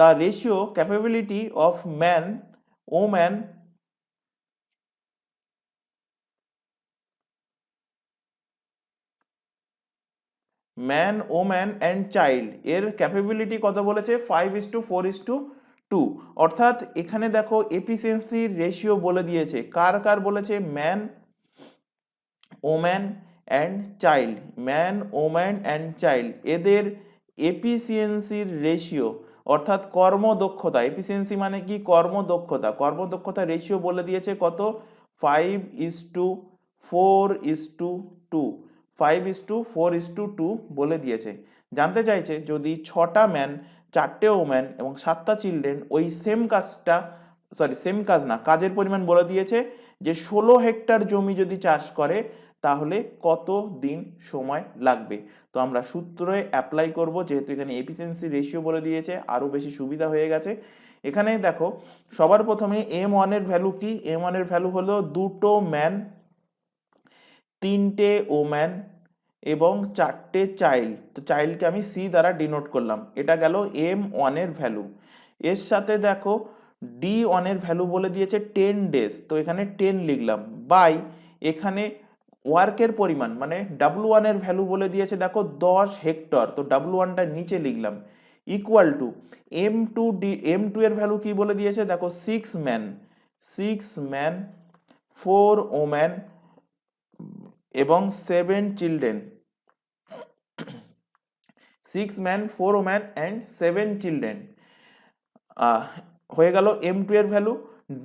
the ratio capability of man woman woman and child এর ক্যাপাবিলিটি কত বলেছে? 5:4:2। অর্থাৎ এখানে দেখো এফিসিয়েন্সির রেশিও বলে দিয়েছে। কার কার বলেছে? Man, woman and child. Man, woman and child এদের এফিসিয়েন্সির রেশিও, অর্থাৎ কর্মদক্ষতা। এফিসিয়েন্সি মানে কি? কর্মদক্ষতা। কর্মদক্ষতা রেশিও বলে দিয়েছে কত? 5:4:2। 5:4:2 বলে দিয়েছে। জানতে চাইছে যদি 6টা ম্যান, 4টে ওম্যান এবং 7টা চিলড্রেন ওই সেম কাজটা, সেম কাজ না, কাজের পরিমাণ বলে দিয়েছে যে 16 হেক্টর জমি যদি চাষ করে তাহলে কত দিন সময় লাগবে। তো আমরা সূত্রে অ্যাপ্লাই করব, যেহেতু এখানে এফিসিয়েন্সি রেশিও বলে দিয়েছে, আরও বেশি সুবিধা হয়ে গেছে। এখানে দেখো সবার প্রথমে M1 এর ভ্যালু কি? M1 এর ভ্যালু হলো 2টো ম্যান, 3টে ওম্যান এবং 4টে চাইল্ড। তো চাইল্ডকে আমি C দ্বারা ডিনোট করলাম। এটা গেল M1 এর ভ্যালু। এর সাথে দেখো D1 এর ভ্যালু বলে দিয়েছে 10 ডেজ, তো এখানে 10 লিখলাম, বাই এখানে ওয়ার্কের পরিমাণ মানে W1 এর ভ্যালু বলে দিয়েছে দেখো 10 হেক্টর, তো W1টা নিচে লিখলাম, ইকুয়াল টু M2 এর ভ্যালু কি বলে দিয়েছে দেখো 6 ম্যান, 4 ওম্যান এবং 7 children. 6 man, 4 woman and 7 children হয়ে গেল M2 এর ভ্যালু।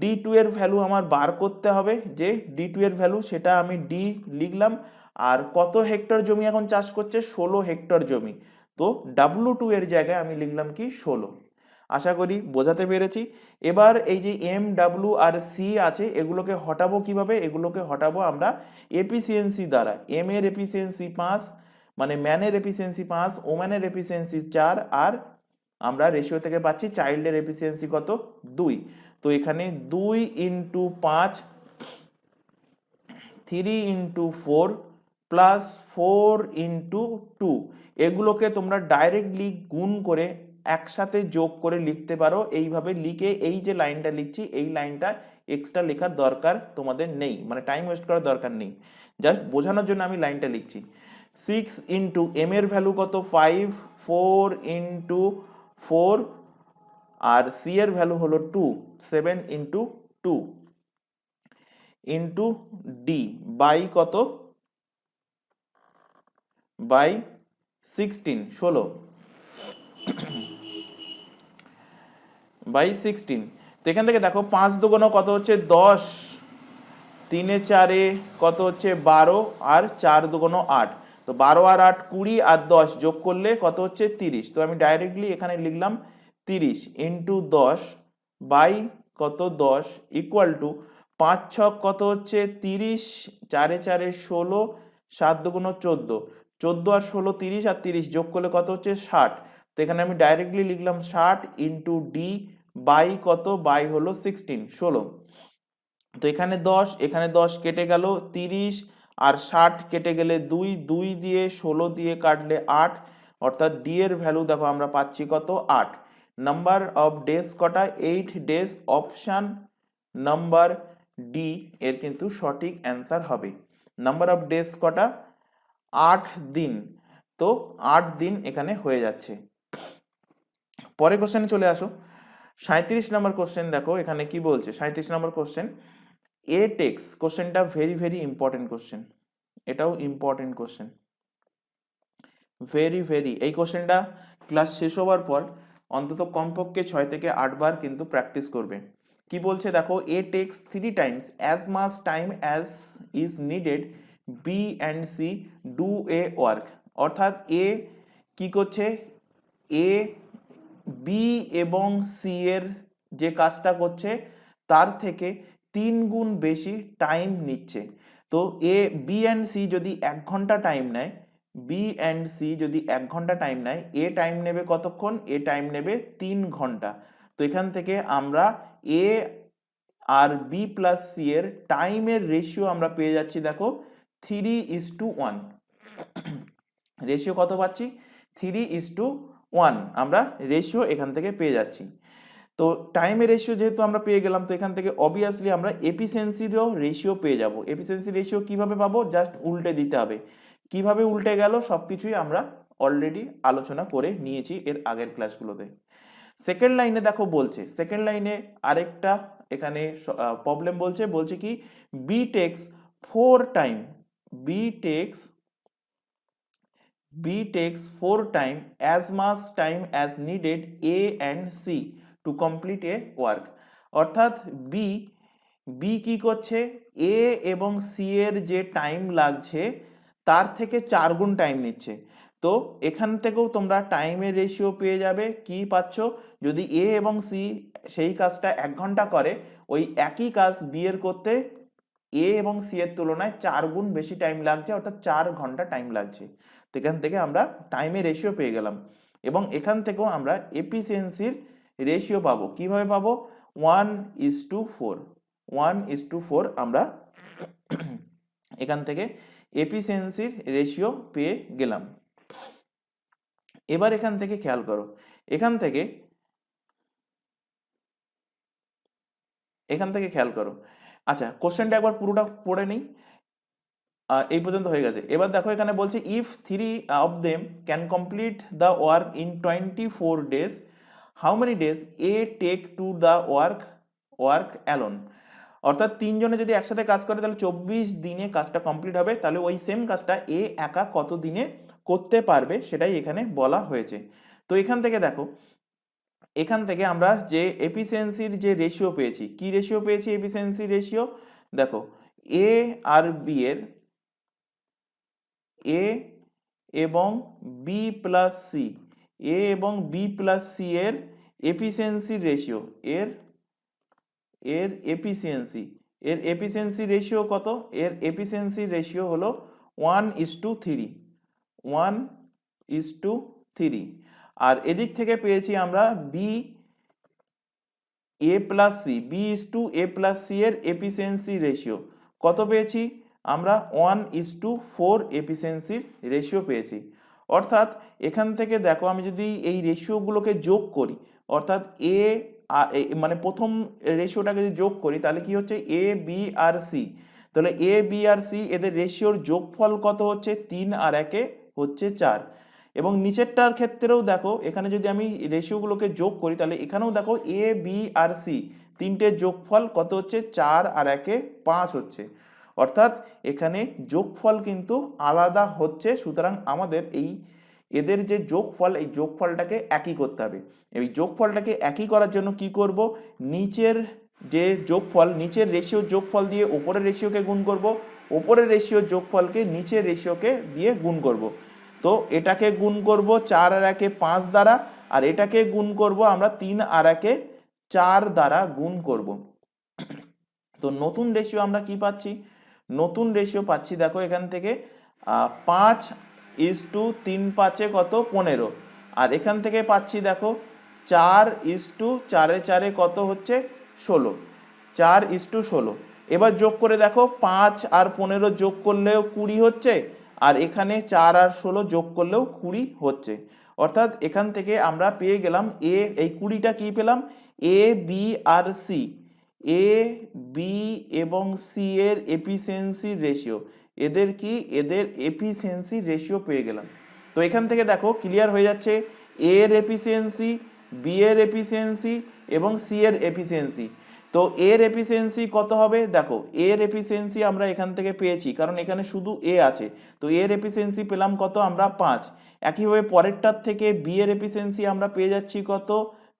D2 এর ভ্যালু আমার বার করতে হবে, যে D2 এর ভ্যালু সেটা আমি D লিখলাম। আর কত হেক্টর জমি এখন চাষ করছে? 16 হেক্টর জমি। তো W2 এর জায়গায় আমি লিখলাম কি? 16। আশা করি বোঝাতে পেরেছি। এবার এই যে M, W আর C আছে, এগুলোকে হটাবো কিভাবে? এগুলোকে হটাবো আমরা এফিসিয়েন্সি দ্বারা। M এর এফিসিয়েন্সি 5, মানে ম্যানের এফিসিয়েন্সি 5, ওম্যানের এফিসিয়েন্সি 4, আর আমরা রেশিও থেকে পাচ্ছি চাইল্ডের এফিসিয়েন্সি কত? 2। তো এখানে 2 × 5, 3 × 4 প্লাস 4 × 2, এগুলোকে তোমরা ডাইরেক্টলি গুণ করে একসাথে যোগ করে লিখতে পারো। এইভাবে লিখে এই যে লাইনটা লিখছি, এই লাইনটা এক্সট্রা লেখার দরকার তোমাদের নেই, মানে টাইম ওয়েস্ট করার দরকার নেই, জাস্ট বোঝানোর জন্য আমি লাইনটা লিখছি। 6 × M এর ভ্যালু কত? 5, 4 × 4, আর C এর ভ্যালু হলো 2, 7 × 2 ইন্টু D বাই কত? By 16, 16 by 16। তো এখান থেকে দেখো 5 দুগুণ কত হচ্ছে? 10, 3 4 কত হচ্ছে? 12, আর 4 দুগুণ 8। তো 12 আর 8 20, আর 10 যোগ করলে কত হচ্ছে? 30। তো আমি ডাইরেক্টলি এখানে লিখলাম 30 × 10 বাই কত? 10 ইকুয়াল টু 5 ছক কত হচ্ছে? 30, 4 4 16, 7 দুগুণ 14, 14 আর 16 30, আর 30 যোগ করলে কত হচ্ছে? 60। তো এখানে আমি ডাইরেক্টলি লিখলাম 60 × D বাই কত? বাই হলো 16, 16। তো এখানে 10, এখানে 10 কেটে গেল, 30 আর 60 কেটে গেলে 2, 2 দিয়ে 16 দিয়ে কাটলে 8, অর্থাৎ ডি এর ভ্যালু দেখো আমরা পাচ্ছি কত? 8। নাম্বার অফ ডেজ কটা? 8 ডেজ। অপশান নাম্বার ডি এর কিন্তু সঠিক অ্যান্সার হবে। নাম্বার অফ ডেজ কটা? 8 দিন। তো 8 দিন এখানে হয়ে যাচ্ছে। পরে কোশ্চেনে চলে আসো। 37 নম্বর কোশ্চেন দেখো এখানে কি বলছে। 37 নম্বর কোশ্চেন, এ টেক্স। কোশ্চেনটা ভেরি ভেরি ইম্পর্টেন্ট কোশ্চেন, এটাও ইম্পর্টেন্ট কোশ্চেন, ভেরি ভেরি। এই কোশ্চেনটা ক্লাস শেষ হওয়ার পর অন্তত কমপক্ষে 6 থেকে 8 বার কিন্তু প্র্যাকটিস করবে। কি বলছে দেখো, A takes 3 times as much time as is needed B and C do a work. অর্থাৎ এ কি করছে, এ বি এবং সি এর যে কাজটা করছে তার থেকে 3 গুণ বেশি টাইম নিচ্ছে। তো এ বি অ্যান্ড সি যদি 1 ঘন্টা টাইম নেয়, বি অ্যান্ড সি যদি 1 ঘন্টা টাইম নেয়, এ টাইম নেবে কতক্ষণ, এ টাইম নেবে 3 ঘন্টা। তো এখান থেকে আমরা এ আর বি প্লাস সি এর টাইমের রেশিও আমরা পেয়ে যাচ্ছি দেখো 3:1। রেশিও কত পাচ্ছি, 3:1 আমরা রেশিও এখান থেকে পেয়ে যাচ্ছি। তো টাইমের রেশিও যেহেতু আমরা পেয়ে গেলাম, তো এখান থেকে অবভিয়াসলি আমরা এফিসিয়েন্সিরও রেশিও পেয়ে যাব। এফিসিয়েন্সি রেশিও কিভাবে পাবো, জাস্ট উল্টে দিতে হবে। কিভাবে উল্টে গেল সব কিছুই আমরা অলরেডি আলোচনা করে নিয়েছি এর আগের ক্লাসগুলোতে। সেকেন্ড লাইনে দেখো বলছে, সেকেন্ড লাইনে আরেকটা এখানে প্রবলেম বলছে, বলছে কি B takes 4 time, B takes 4 time as much time as needed A and C to complete a work। অর্থাৎ বি কি করছে, এ এবং সি এর যে টাইম লাগছে তার থেকে 4 গুণ টাইম নিচ্ছে। তো এখান থেকেও তোমরা টাইমের রেশিও পেয়ে যাবে। কি পাচ্ছ, যদি এ এবং সি সেই কাজটা 1 ঘন্টা করে, ওই একই কাজ বি এর করতে এ এবং সি এর তুলনায় 4 গুণ বেশি টাইম লাগছে, অর্থাৎ 4 ঘন্টা টাইম লাগছে। তো এখান থেকে আমরা টাইমের রেশিও পেয়ে গেলাম, এবং এখান থেকেও আমরা এফিসিয়েন্সির রেশিও পাবো। কিভাবে পাবো, 1:4, 1:4 আমরা এখান থেকে এফিসিয়েন্সির রেশিও পেয়ে গেলাম। এবার এখান থেকে খেয়াল করো, এখান থেকে খেয়াল করো। আচ্ছা, কোশ্চেনটা একবার পুরোটা পড়ে নিই। এই পর্যন্ত হয়ে গেছে। এবার দেখো এখানে বলছে if 3 of them can complete the work in 24 days, how many days A take to the work alone। অর্থাৎ 3 জনে যদি একসাথে কাজ করে তাহলে 24 দিনে কাজটা কমপ্লিট হবে। তাহলে ওই সেম কাজটা এ একা কত দিনে করতে পারবে সেটাই এখানে বলা হয়েছে। তো এখান থেকে দেখো, এখান থেকে আমরা যে এফিসিয়েন্সির যে রেশিও পেয়েছি, কি রেশিও পেয়েছি, এফিসিয়েন্সি রেশিও দেখো এ আর বি এর, এ এবং বি প্লাস সি, এ এবং বি প্লাস সি এর এফিসিয়েন্সি রেশিও, এর এফিসিয়েন্সি রেশিও কত, এর এফিসিয়েন্সি রেশিও হলো 1:3, 1:3। আর এদিক থেকে পেয়েছি আমরা B A plus C, B A plus C এর এফিসিয়েন্সি রেশিও কত পেয়েছি আমরা, 1:4 এফিসিয়েন্সির রেশিও পেয়েছি। অর্থাৎ এখান থেকে দেখো আমি যদি এই রেশিওগুলোকে যোগ করি, অর্থাৎ মানে প্রথম রেশিওটাকে যদি যোগ করি তাহলে কি হচ্ছে, এ বি আর সি। তাহলে এ বি আর সি এদের রেশিওর যোগফল কত হচ্ছে, 3 আর 1 হচ্ছে 4। এবং নিচেরটার ক্ষেত্রেও দেখো, এখানে যদি আমি রেশিওগুলোকে যোগ করি তাহলে এখানেও দেখো এ বি আর সি তিনটের যোগফল কত হচ্ছে, 4 আর 1 5 হচ্ছে। অর্থাৎ এখানে যোগফল কিন্তু আলাদা হচ্ছে। সুতরাং আমাদের এদের যে যোগফল, এই যোগফলটাকে একই করতে হবে। এই যোগফলটাকে একই করার জন্য কি করব, নিচের যে যোগফল, নিচের রেশিওর যোগফল দিয়ে ওপরের রেশিওকে গুণ করব, ওপরের রেশিওর যোগফলকে নিচের রেশিওকে দিয়ে গুণ করব। তো এটাকে গুণ করব 4 আর 1 5 দ্বারা, আর এটাকে গুণ করব আমরা 3 আর 1 4 দ্বারা গুণ করব। তো নতুন রেশিও আমরা কি পাচ্ছি, নতুন রেশিও পাচ্ছি দেখো এখান থেকে 5:3 5 কত 15। আর এখান থেকে পাচ্ছি দেখো 4:4 4 কত হচ্ছে 16, 4:16। এবার যোগ করে দেখো 5 আর 15 যোগ করলেও 20 হচ্ছে, আর এখানে 4 আর 16 যোগ করলেও 20 হচ্ছে। অর্থাৎ এখান থেকে আমরা পেয়ে গেলাম এই 20টা কি পেলাম, A B R C, A B এবং সি এর এফিসিয়েন্সি রেশিও, এদের এফিসিয়েন্সি রেশিও পেয়ে গেলাম। তো এখান থেকে দেখো ক্লিয়ার হয়ে যাচ্ছে এ এর এফিসিয়েন্সি, বি এর এফিসিয়েন্সি এবং সি এর এফিসিয়েন্সি। তো এর এফিসিয়েন্সি কত হবে, দেখো এর এফিসিয়েন্সি আমরা এখান থেকে পেয়েছি, কারণ এখানে শুধু এ আছে। তো এর এফিসিয়েন্সি পেলাম কত আমরা 5। একইভাবে পরেরটার থেকে বি এর এফিসিয়েন্সি আমরা পেয়ে যাচ্ছি কত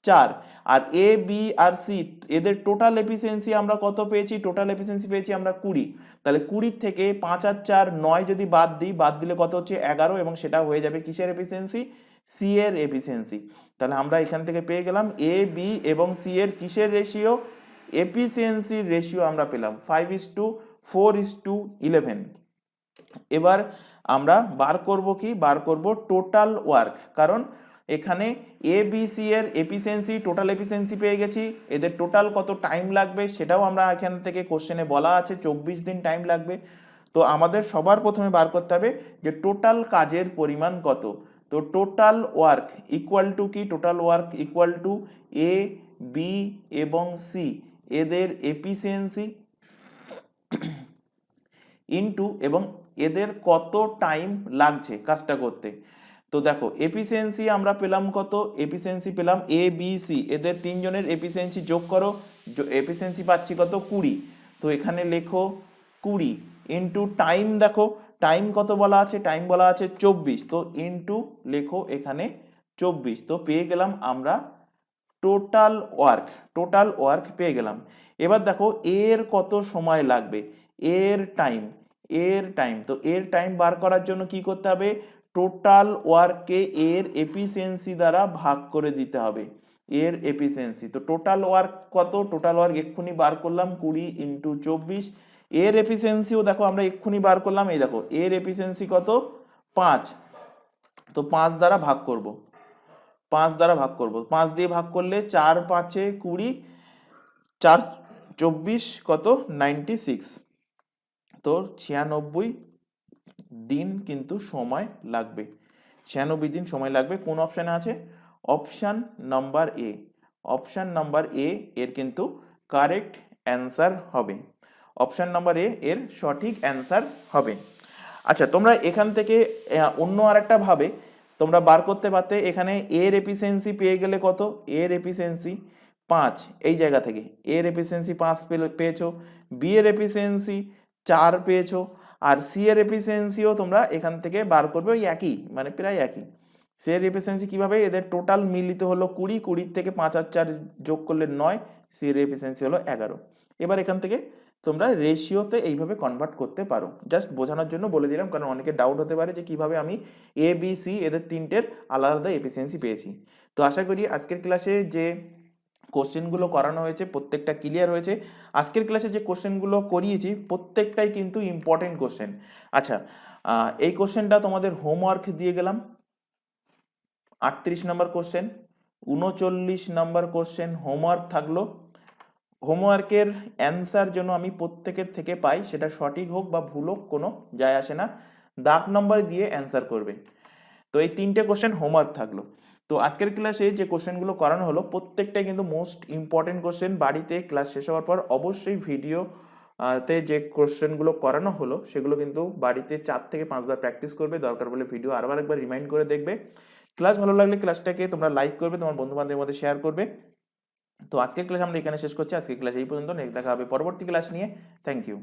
4। আর এ বি আর সি এদের টোটাল এফিসিয়েন্সি আমরা কত পেয়েছি? টোটাল এফিসিয়েন্সি পেয়েছি আমরা 20। তাহলে 20 থেকে 5 আর 4 9 যদি বাদ দিই, বাদ দিলে কত হচ্ছে? 11, এবং সেটা হয়ে যাবে কিসের এফিসিয়েন্সি? সি এর এফিসিয়েন্সি। তাহলে আমরা এখান থেকে পেয়ে গেলাম এ বি এবং সি এর কিসের রেশিও? এফিসিয়েন্সির রেশিও আমরা পেলাম 5:4:11। এবার আমরা বার করব কি? বার করব টোটাল ওয়ার্ক, কারণ এখানে এ বি সি এর এফিসিয়েন্সি, টোটাল এফিসিয়েন্সি পেয়ে গেছি। এদের টোটাল কত টাইম লাগবে সেটাও আমরা এখান থেকে কোশ্চেনে বলা আছে, 24 দিন টাইম লাগবে। তো আমাদের সবার প্রথমে বার করতে হবে যে টোটাল কাজের পরিমাণ কত। তো টোটাল ওয়ার্ক ইকুয়াল টু কি? Total work equal to A B এবং সি এদের এফিসিয়েন্সি ইনটু এবং এদের কত টাইম লাগছে কাজটা করতে। তো দেখো এফিসিয়েন্সি আমরা পেলাম কত? এফিসিয়েন্সি পেলাম এ বি সি এদের তিনজনের এফিসিয়েন্সি যোগ করো, এফিসিয়েন্সি পাচ্ছি কত? 20। তো এখানে লেখো 20 ইনটু টাইম, দেখো টাইম কত বলা আছে? টাইম বলা আছে 24। তো ইনটু লেখো এখানে 24। তো পেয়ে গেলাম আমরা টোটাল ওয়ার্ক। টোটাল ওয়ার্ক পেয়ে গেলাম। এবার দেখো এর কত সময় লাগবে? এর টাইম, এর টাইম। তো এর টাইম বার করার জন্য কি করতে হবে? টোটাল ওয়ার্ককে এর এফিসিয়েন্সি দ্বারা ভাগ করে দিতে হবে। এর এফিসিয়েন্সি, তো টোটাল ওয়ার্ক কত? টোটাল ওয়ার্ক এক্ষুনি বার করলাম 20 ইন্টু 24। এর এফিসিয়েন্সিও দেখো আমরা এক্ষুনি বার করলাম, এই দেখো এর এফিসিয়েন্সি কত? 5। তো 5 দ্বারা ভাগ করব, 5 দ্বারা ভাগ করব, 5 দিয়ে ভাগ করলে 4 5 20, 4 24 কত? 96। তো 96 দিন কিন্তু সময় লাগবে, 96 দিন সময় লাগবে। কোন অপশানে আছে? Option number A. Option number A এর কিন্তু কারেক্ট অ্যান্সার হবে। অপশান নাম্বার এ এর সঠিক অ্যান্সার হবে। আচ্ছা, তোমরা এখান থেকে অন্য আরেকটা ভাবে তোমরা বার করতে পারতে। এখানে এর এফিসিয়েন্সি পেয়ে গেলে কত? এর এফিসিয়েন্সি 5, এই জায়গা থেকে এর এফিসিয়েন্সি 5 পেয়েছো, বি এর এফিসিয়েন্সি 4 পেয়েছো, আর সি এর এফিসিয়েন্সিও তোমরা এখান থেকে বার করবে ওই একই, মানে প্রায় একই। সি এর এফিসিয়েন্সি কিভাবে? এদের টোটাল মিলিত হলো 20, 20 থেকে 5 আর 4 যোগ করলে 9, সি এর এফিসিয়েন্সি হলো 11। এবার এখান থেকে তোমরা রেশিওতে এইভাবে কনভার্ট করতে পারো। জাস্ট বোঝানোর জন্য বলে দিলাম, কারণ অনেকে ডাউট হতে পারে যে কিভাবে আমি এ বি সি এদের তিনটের আলাদা আলাদা এফিসিয়েন্সি পেয়েছি। তো আশা করি আজকের ক্লাসে যে কোশ্চেনগুলো করানো হয়েছে প্রত্যেকটা ক্লিয়ার হয়েছে। আজকের ক্লাসে যে কোশ্চেনগুলো করিয়েছি প্রত্যেকটাই কিন্তু ইম্পর্টেন্ট কোশ্চেন। আচ্ছা, এই কোশ্চেনটা তোমাদের হোমওয়ার্ক দিয়ে গেলাম। 38 নম্বর কোশ্চেন, 39 নম্বর কোশ্চেন হোমওয়ার্ক থাকলো। হোমওয়ার্কের অ্যান্সার যেন আমি প্রত্যেকের থেকে পাই, সেটা সঠিক হোক বা ভুল হোক কোনো যায় আসে না, দাগ নম্বর দিয়ে অ্যান্সার করবে। তো এই তিনটে কোশ্চেন হোমওয়ার্ক থাকলো। তো আজকের ক্লাসে যে কোশ্চেনগুলো করানো হলো প্রত্যেকটাই কিন্তু মোস্ট ইম্পর্টেন্ট কোশ্চেন। বাড়িতে ক্লাস শেষ হওয়ার পর অবশ্যই ভিডিও তে যে কোশ্চেনগুলো করানো হলো সেগুলো কিন্তু বাড়িতে 4 থেকে 5 বার প্র্যাকটিস করবে, দরকার বলে ভিডিও আরবার একবার রিমাইন্ড করে দেখবে। ক্লাস ভালো লাগলে ক্লাসটাকে তোমরা লাইক করবে, তোমার বন্ধু বান্ধবের মধ্যে শেয়ার করবে। তো আজকের ক্লাস আমরা এখানে শেষ করছি। আজকের ক্লাস এই পর্যন্ত, নেক্সট দেখা হবে পরবর্তী ক্লাস নিয়ে। Thank you.